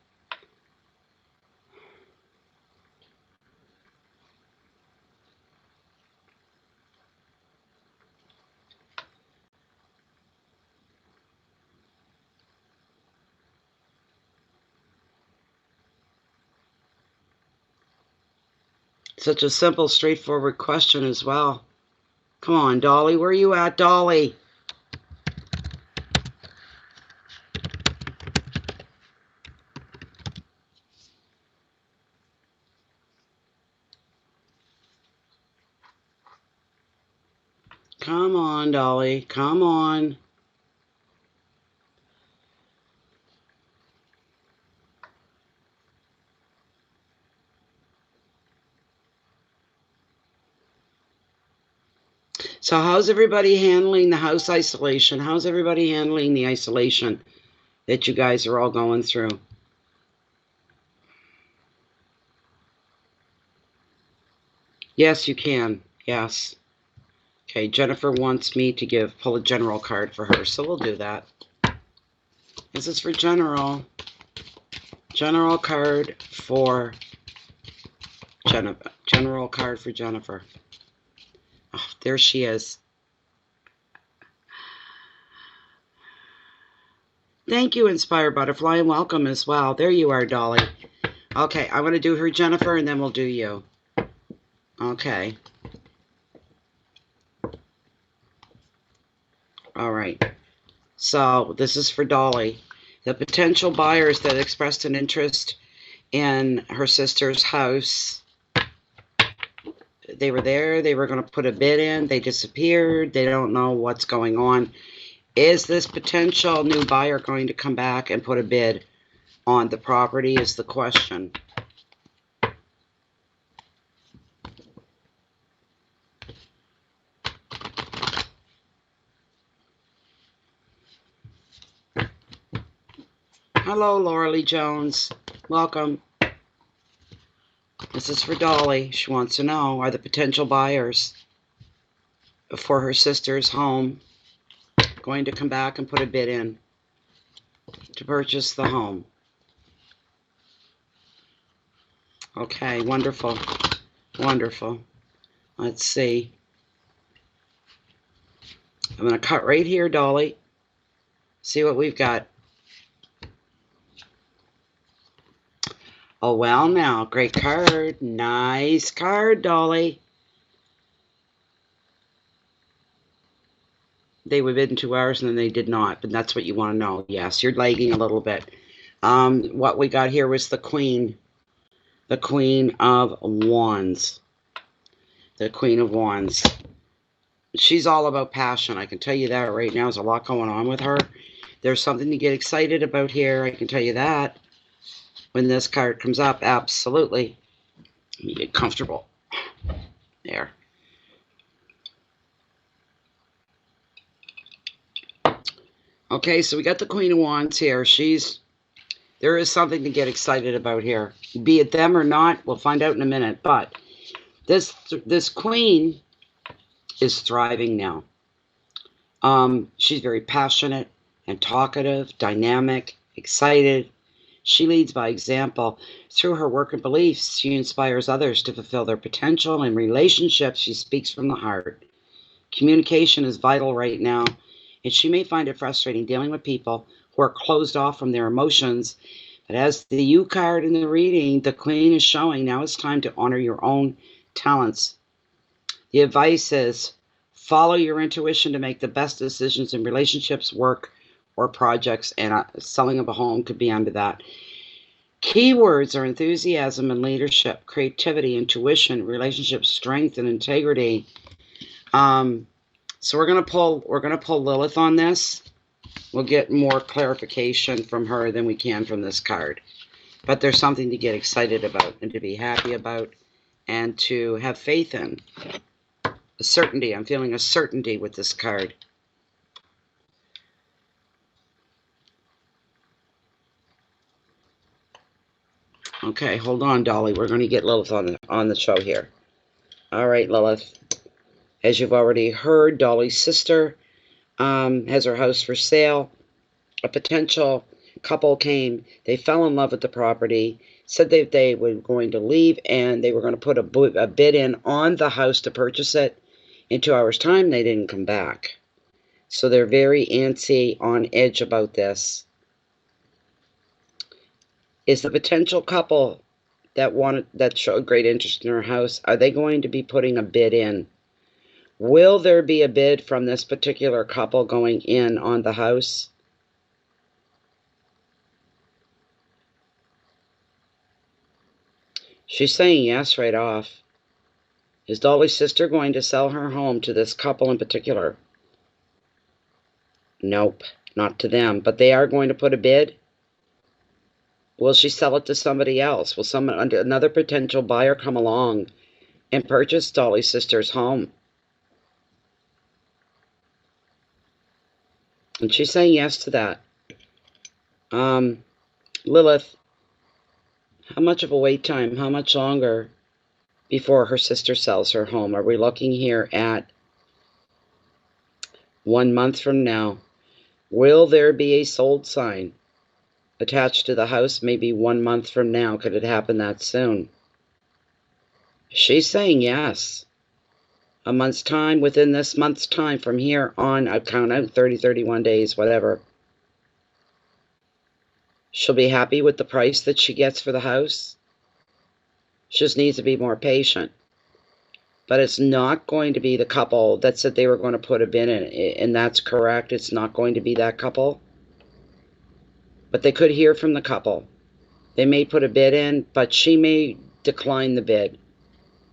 Such a simple, straightforward question as well. Come on, Dolly. Where are you at, Dolly? Come on, Dolly. Come on. So how's everybody handling the house isolation? How's everybody handling the isolation that you guys are all going through? Yes, you can. Yes. Okay, Jennifer wants me to pull a general card for her, so we'll do that. This is for general. General card for Jennifer. General card for Jennifer. Oh, there she is. Thank you, Inspired Butterfly, and welcome as well. There you are, Dolly. Okay, I want to do her Jennifer, and then we'll do you. Okay. All right. So this is for Dolly. The potential buyers that expressed an interest in her sister's house, they were there. They were going to put a bid in. They disappeared. They don't know what's going on. Is this potential new buyer going to come back and put a bid on the property is the question. Hello, Laura Lee Jones. Welcome. This is for Dolly. She wants to know, are the potential buyers for her sister's home going to come back and put a bid in to purchase the home? Okay, wonderful. Wonderful. Let's see. I'm going to cut right here, Dolly. See what we've got. Oh, well, now. Great card. Nice card, Dolly. they would bid in 2 hours and then they did not. But that's what you want to know. Yes, you're lagging a little bit. What we got here was the Queen. The Queen of Wands. The Queen of Wands. She's all about passion. I can tell you that right now. There's a lot going on with her. There's something to get excited about here. I can tell you that. When this card comes up, absolutely. Let me get comfortable. There. Okay, so we got the Queen of Wands here. There is something to get excited about here. Be it them or not, we'll find out in a minute. But this Queen is thriving now. She's very passionate and talkative, dynamic, excited. She leads by example. Through her work and beliefs, she inspires others to fulfill their potential. In relationships, she speaks from the heart. Communication is vital right now, and she may find it frustrating dealing with people who are closed off from their emotions. But as the U card in the reading, the Queen is showing now it's time to honor your own talents. The advice is follow your intuition to make the best decisions in relationships, work, or projects, and selling of a home could be under that. Keywords are enthusiasm and leadership, creativity, intuition, relationship strength, and integrity. So we're gonna pull Lilith on this. We'll get more clarification from her than we can from this card. But there's something to get excited about and to be happy about and to have faith in. A certainty. I'm feeling a certainty with this card. Okay, hold on, Dolly. We're going to get Lilith on the show here. All right, Lilith. As you've already heard, Dolly's sister has her house for sale. A potential couple came. They fell in love with the property, said that they were going to leave, and they were going to put a bid in on the house to purchase it. In 2 hours' time, they didn't come back. So they're very antsy, on edge about this. Is the potential couple that showed great interest in her house, are they going to be putting a bid in? Will there be a bid from this particular couple going in on the house? She's saying yes right off. Is Dolly's sister going to sell her home to this couple in particular? Nope, not to them. But they are going to put a bid? Will she sell it to somebody else? Will another potential buyer come along and purchase Dolly's sister's home? And she's saying yes to that. Lilith, how much of a wait time? How much longer before her sister sells her home? Are we looking here at 1 month from now? Will there be a sold sign attached to the house maybe 1 month from now? Could it happen that soon? She's saying yes. A month's time, within this month's time from here on, I count out 30, 31 days, whatever. She'll be happy with the price that she gets for the house. She just needs to be more patient. But it's not going to be the couple that said they were going to put a bid in, and that's correct. It's not going to be that couple. But they could hear from the couple. They may put a bid in, but she may decline the bid.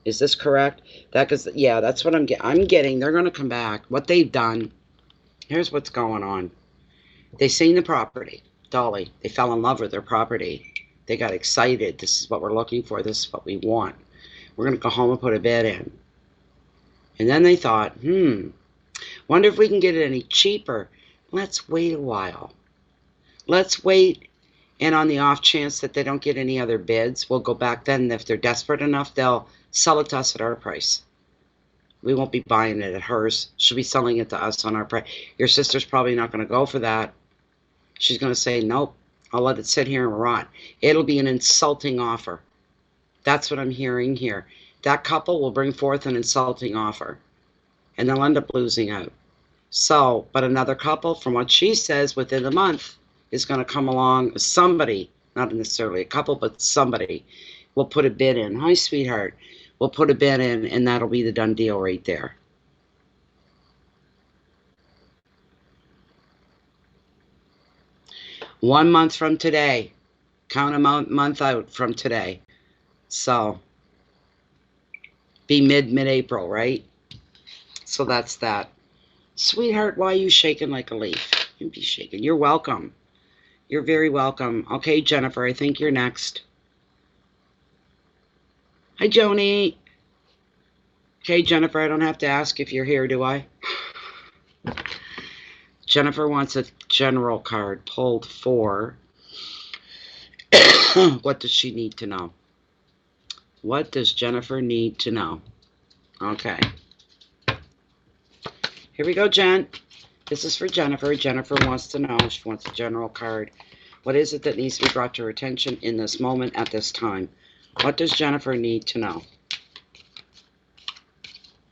Is this correct? Yeah, that's what I'm getting. They're going to come back. What they've done, here's what's going on. They seen the property, Dolly. They fell in love with their property. They got excited. This is what we're looking for. This is what we want. We're going to go home and put a bid in. And then they thought, wonder if we can get it any cheaper. Let's wait a while. Let's wait. And on the off chance that they don't get any other bids, we'll go back then. If they're desperate enough, they'll sell it to us at our price. We won't be buying it at hers. She'll be selling it to us on our price. Your sister's probably not going to go for that. She's going to say, nope, I'll let it sit here and rot. It'll be an insulting offer. That's what I'm hearing here. That couple will bring forth an insulting offer, and they'll end up losing out. So, but another couple, from what she says, within the month, is going to come along. Somebody, not necessarily a couple, but somebody will put a bid in. Hi, sweetheart. We'll put a bid in, and that'll be the done deal right there. 1 month from today. Count a month out from today. So, be mid-April, right? So that's that. Sweetheart, why are you shaking like a leaf? You be shaking. You're welcome. You're very welcome. Okay, Jennifer, I think you're next. Hi, Joni. Okay, Jennifer, I don't have to ask if you're here, do I? Jennifer wants a general card pulled for. What does she need to know? What does Jennifer need to know? Okay. Here we go, Jen. This is for Jennifer. Jennifer wants to know. She wants a general card. What is it that needs to be brought to her attention in this moment at this time? What does Jennifer need to know?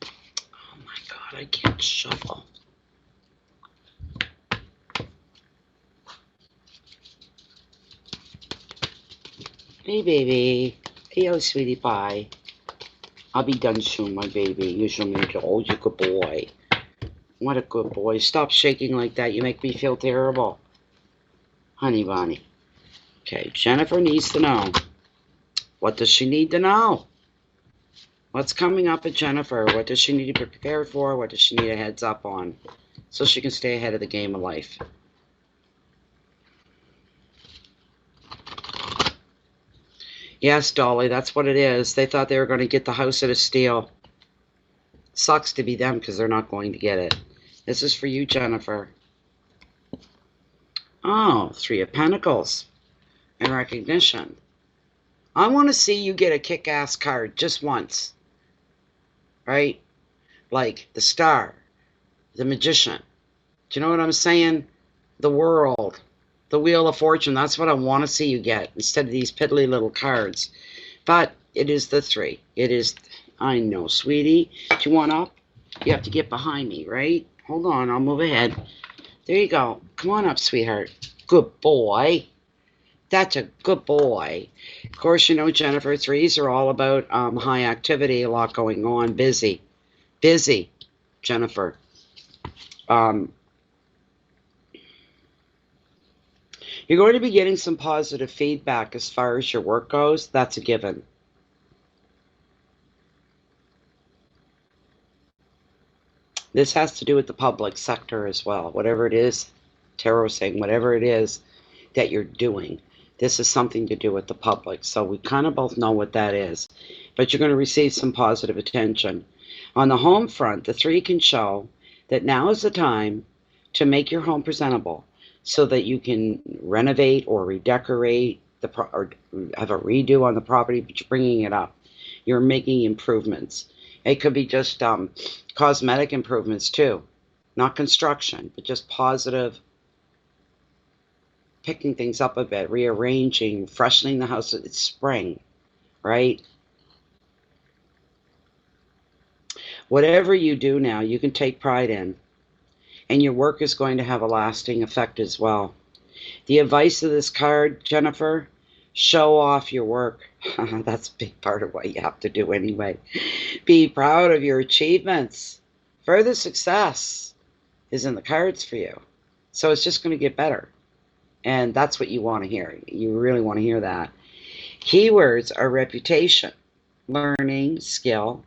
Oh my God, I can't shuffle. Hey, baby. Hey, oh, sweetie pie. I'll be done soon, my baby. You're a good boy. What a good boy. Stop shaking like that. You make me feel terrible. Honey bunny. Okay, Jennifer needs to know. What does she need to know? What's coming up at Jennifer? What does she need to be prepared for? What does she need a heads up on? So she can stay ahead of the game of life. Yes, Dolly, that's what it is. They thought they were going to get the house at a steal. Sucks to be them because they're not going to get it. This is for you, Jennifer. Oh, 3 of Pentacles. And recognition. I want to see you get a kick-ass card just once. Right? Like the Star, the Magician. Do you know what I'm saying? The World, the Wheel of Fortune. That's what I want to see you get instead of these piddly little cards. But it is the 3. It is, I know, sweetie. Do you want up? You have to get behind me, right? Hold on, I'll move ahead. There you go. Come on up, sweetheart. Good boy. That's a good boy. Of course, you know, Jennifer, 3s are all about high activity, a lot going on, busy. Busy, Jennifer. You're going to be getting some positive feedback as far as your work goes. That's a given. This has to do with the public sector as well. Whatever it is, Tarot saying, whatever it is that you're doing, this is something to do with the public. So we kind of both know what that is. But you're going to receive some positive attention. On the home front, the 3 can show that now is the time to make your home presentable so that you can renovate or redecorate or have a redo on the property, but you're bringing it up. You're making improvements. It could be just cosmetic improvements too, not construction, but just positive, picking things up a bit, rearranging, freshening the house. It's spring, right? Whatever you do now, you can take pride in, and your work is going to have a lasting effect as well. The advice of this card, Jennifer, show off your work. That's a big part of what you have to do anyway. Be proud of your achievements. Further success is in the cards for you. So it's just going to get better. And that's what you want to hear. You really want to hear that. Keywords are reputation, learning, skill,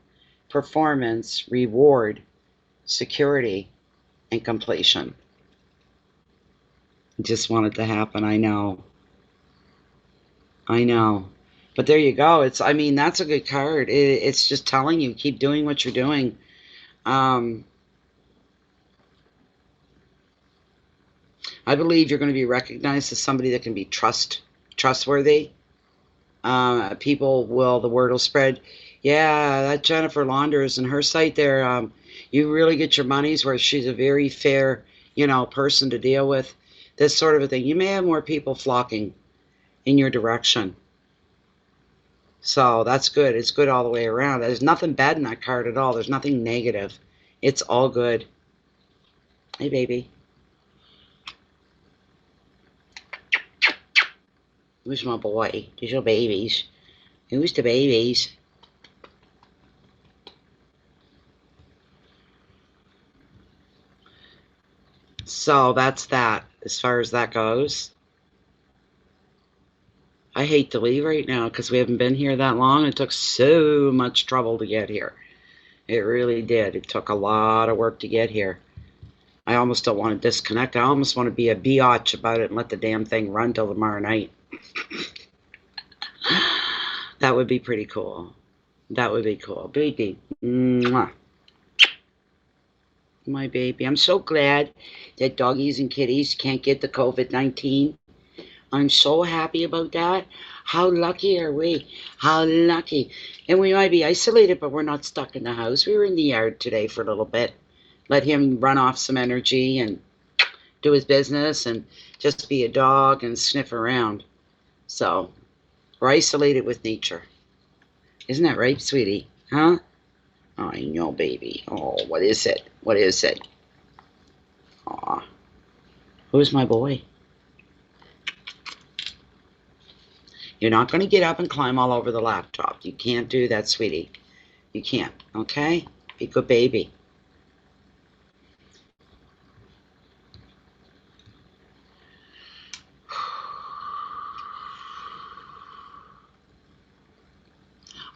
performance, reward, security, and completion. Just want it to happen. I know. But there you go. I mean, that's a good card. It's just telling you, keep doing what you're doing. I believe you're going to be recognized as somebody that can be trustworthy. People will, the word will spread. Yeah, that Jennifer Launders and her site there, you really get your money's worth. She's a very fair, person to deal with. This sort of a thing. You may have more people flocking in your direction. So that's good. It's good all the way around. There's nothing bad in that card at all. There's nothing negative. It's all good. Hey, baby. Who's my boy? These are babies. Who's the babies? So that's that, as far as that goes. I hate to leave right now because we haven't been here that long. It took so much trouble to get here. It really did. It took a lot of work to get here. I almost don't want to disconnect. I almost want to be a biatch about it and let the damn thing run till tomorrow night. That would be pretty cool. That would be cool. Baby. Mwah. My baby. I'm so glad that doggies and kitties can't get the COVID-19. I'm so happy about that. How lucky are we? How lucky. And we might be isolated, but we're not stuck in the house. We were in the yard today for a little bit. Let him run off some energy and do his business and just be a dog and sniff around. So, we're isolated with nature. Isn't that right, sweetie? Huh? I know, baby. Oh, what is it? What is it? Aw. Who's my boy? You're not going to get up and climb all over the laptop. You can't do that, sweetie. You can't, okay? Be a good baby.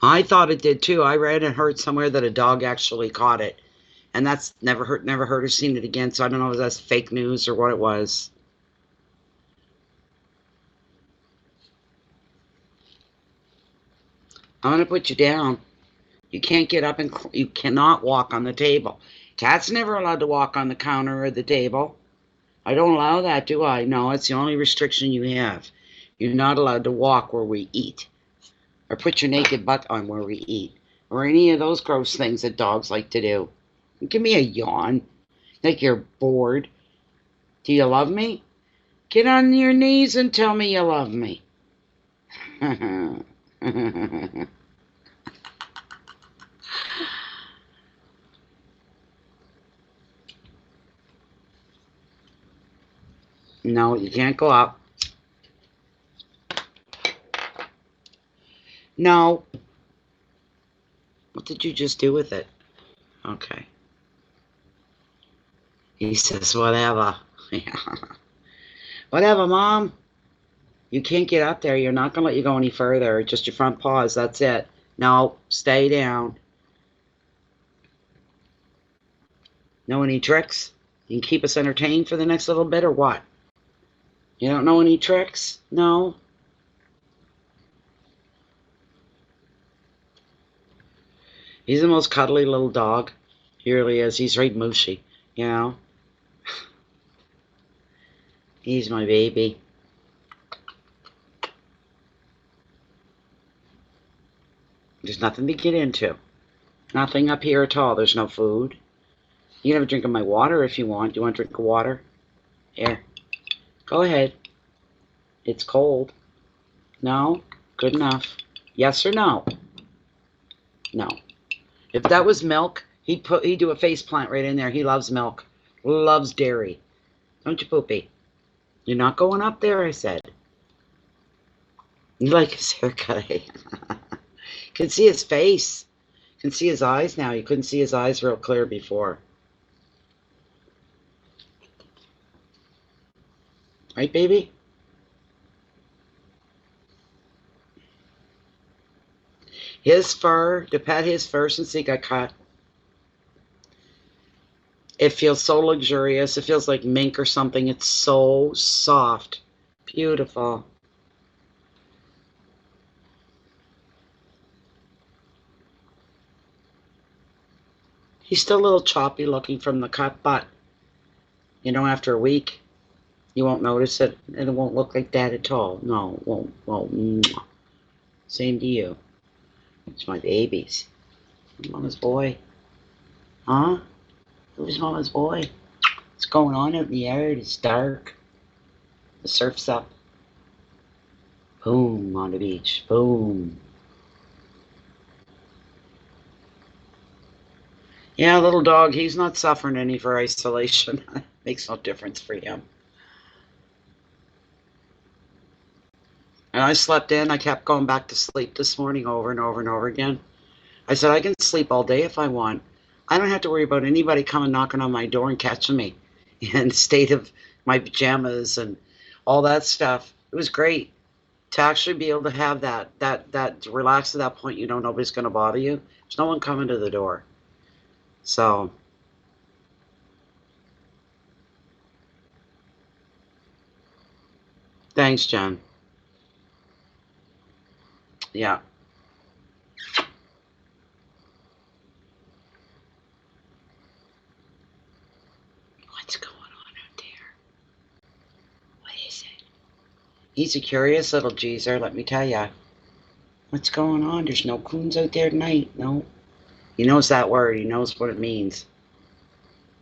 I thought it did too. I read and heard somewhere that a dog actually caught it. And that's never heard or seen it again. So I don't know if that's fake news or what it was. I'm going to put you down. You can't get up and you cannot walk on the table. Cat's never allowed to walk on the counter or the table. I don't allow that, do I? No, it's the only restriction you have. You're not allowed to walk where we eat. Or put your naked butt on where we eat. Or any of those gross things that dogs like to do. Give me a yawn. Like you're bored. Do you love me? Get on your knees and tell me you love me. No, you can't go up. No. What did you just do with it? Okay. He says, whatever. Whatever, Mom. You can't get up there. You're not going to let you go any further. Just your front paws. That's it. No, stay down. Know any tricks? You can keep us entertained for the next little bit or what? You don't know any tricks? No? He's the most cuddly little dog. He really is. He's right mushy, you know? He's my baby. There's nothing to get into. Nothing up here at all. There's no food. You can have a drink of my water if you want. Do you want a drink of water? Here. Go ahead. It's cold. No? Good enough. Yes or no? No. If that was milk, he'd do a face plant right in there. He loves milk. Loves dairy. Don't you, Poopy? You're not going up there, I said. You like his haircut, eh? Can see his face. Can see his eyes now. You couldn't see his eyes real clear before. Right, baby? His fur, to pet his fur since he got cut, it feels so luxurious. It feels like mink or something. It's so soft. Beautiful. He's still a little choppy looking from the cut, but, you know, after a week, you won't notice it, and it won't look like that at all. No, it won't. Well, same to you. It's my babies. Mama's boy. Huh? Who's Mama's boy? What's going on out in the yard? It's dark. The surf's up. Boom, on the beach. Boom. Yeah, little dog, he's not suffering any for isolation. Makes no difference for him. And I slept in. I kept going back to sleep this morning over and over and over again. I said, I can sleep all day if I want. I don't have to worry about anybody coming knocking on my door and catching me in the state of my pajamas and all that stuff. It was great To actually be able to have that relax at that point, you know nobody's going to bother you. There's no one coming to the door. So, thanks, Jen. Yeah. What's going on out there? What is it? He's a curious little geezer, let me tell ya. What's going on? There's no coons out there tonight. No. He knows that word. He knows what it means.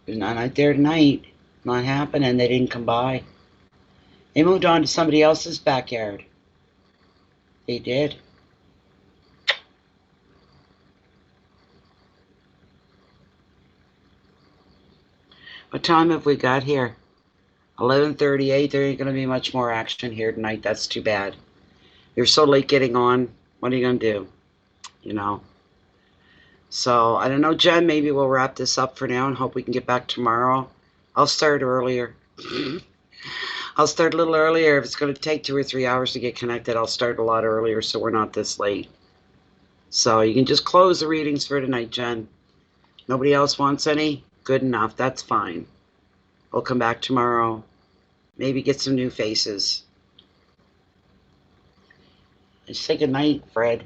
There's none out there tonight. Not happening. They didn't come by. They moved on to somebody else's backyard. They did. What time have we got here? 11:38. There ain't going to be much more action here tonight. That's too bad. You're so late getting on. What are you going to do? You know? So, I don't know, Jen. Maybe we'll wrap this up for now and hope we can get back tomorrow. I'll start earlier. I'll start a little earlier. If it's going to take 2 or 3 hours to get connected, I'll start a lot earlier so we're not this late. So you can just close the readings for tonight, Jen. Nobody else wants any? Good enough. That's fine. We'll come back tomorrow. Maybe get some new faces. And say good night, Fred.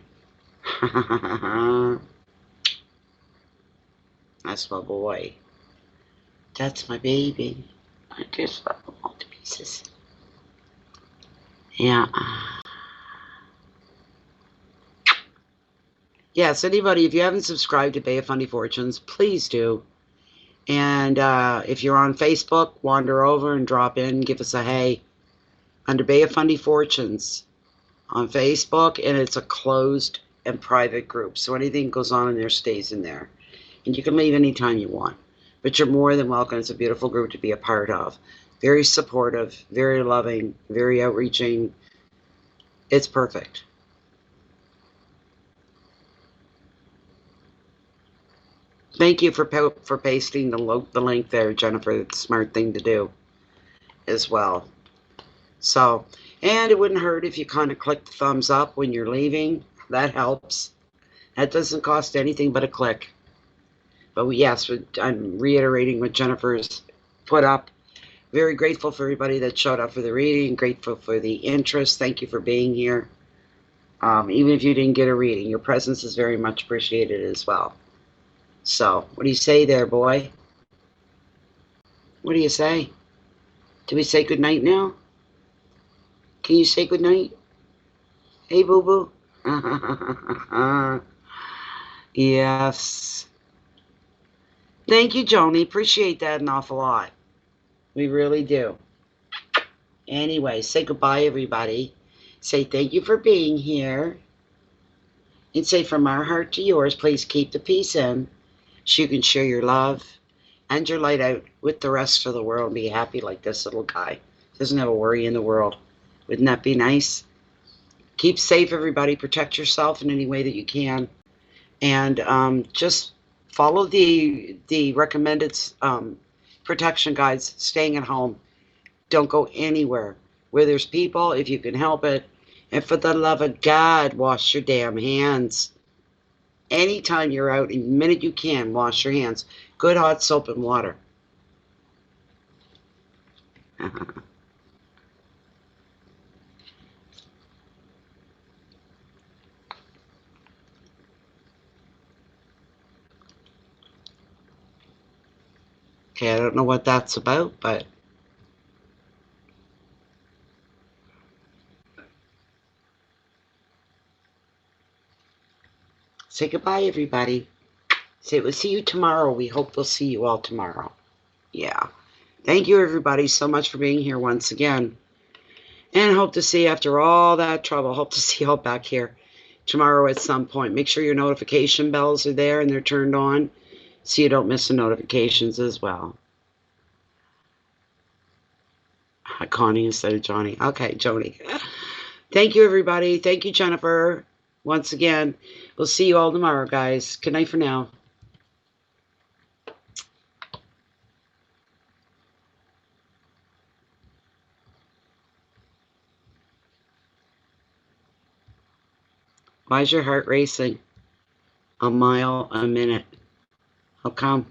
That's my boy. That's my baby. I just love them all to pieces. Yeah. Yes, anybody, if you haven't subscribed to Bay of Fundy Fortunes, please do. And if you're on Facebook, wander over and drop in, give us a hey. Under Bay of Fundy Fortunes on Facebook, and it's a closed and private group. So anything goes on in there stays in there. And you can leave anytime you want. But you're more than welcome. It's a beautiful group to be a part of. Very supportive, very loving, very outreaching. It's perfect. Thank you for pasting the link there, Jennifer. It's a smart thing to do as well. So, and it wouldn't hurt if you kind of click the thumbs up when you're leaving. That helps. That doesn't cost anything but a click. But yes, I'm reiterating what Jennifer's put up. Very grateful for everybody that showed up for the reading. Grateful for the interest. Thank you for being here. Even if you didn't get a reading, your presence is very much appreciated as well. So, what do you say there, boy? What do you say? Do we say good night now? Can you say good night? Hey, boo-boo. Yes. Thank you, Joni. Appreciate that an awful lot. We really do. Anyway, say goodbye, everybody. Say thank you for being here. And say from our heart to yours, please keep the peace in so you can share your love and your light out with the rest of the world and be happy like this little guy. Doesn't have a worry in the world. Wouldn't that be nice? Keep safe, everybody. Protect yourself in any way that you can. And just follow the recommended protection guides, staying at home. Don't go anywhere where there's people if you can help it. And for the love of God, wash your damn hands. Anytime you're out, the minute you can, wash your hands. Good hot soap and water. Okay, I don't know what that's about, but say goodbye, everybody. Say we'll see you tomorrow. We hope we'll see you all tomorrow. Yeah. Thank you, everybody, so much for being here once again. And hope to see you after all that trouble. Hope to see you all back here tomorrow at some point. Make sure your notification bells are there and they're turned on so you don't miss the notifications as well. Connie instead of Johnny. Okay, Joni. Thank you, everybody. Thank you, Jennifer. Once again, we'll see you all tomorrow, guys. Good night for now. Why is your heart racing? A mile a minute. How come?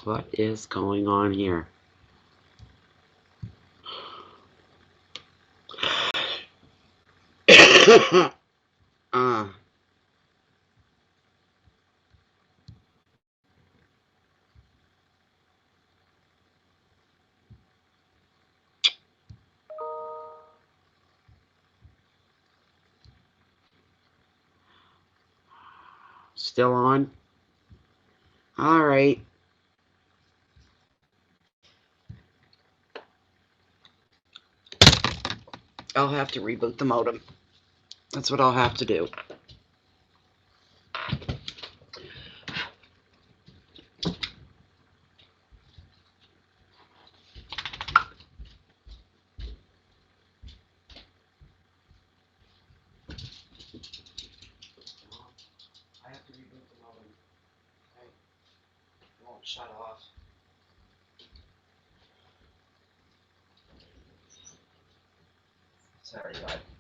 What is going on here? uh, Still on? All right. I'll have to reboot the modem. That's what I'll have to do. I have to reboot the modem. Okay. It won't shut off. Sorry, bud.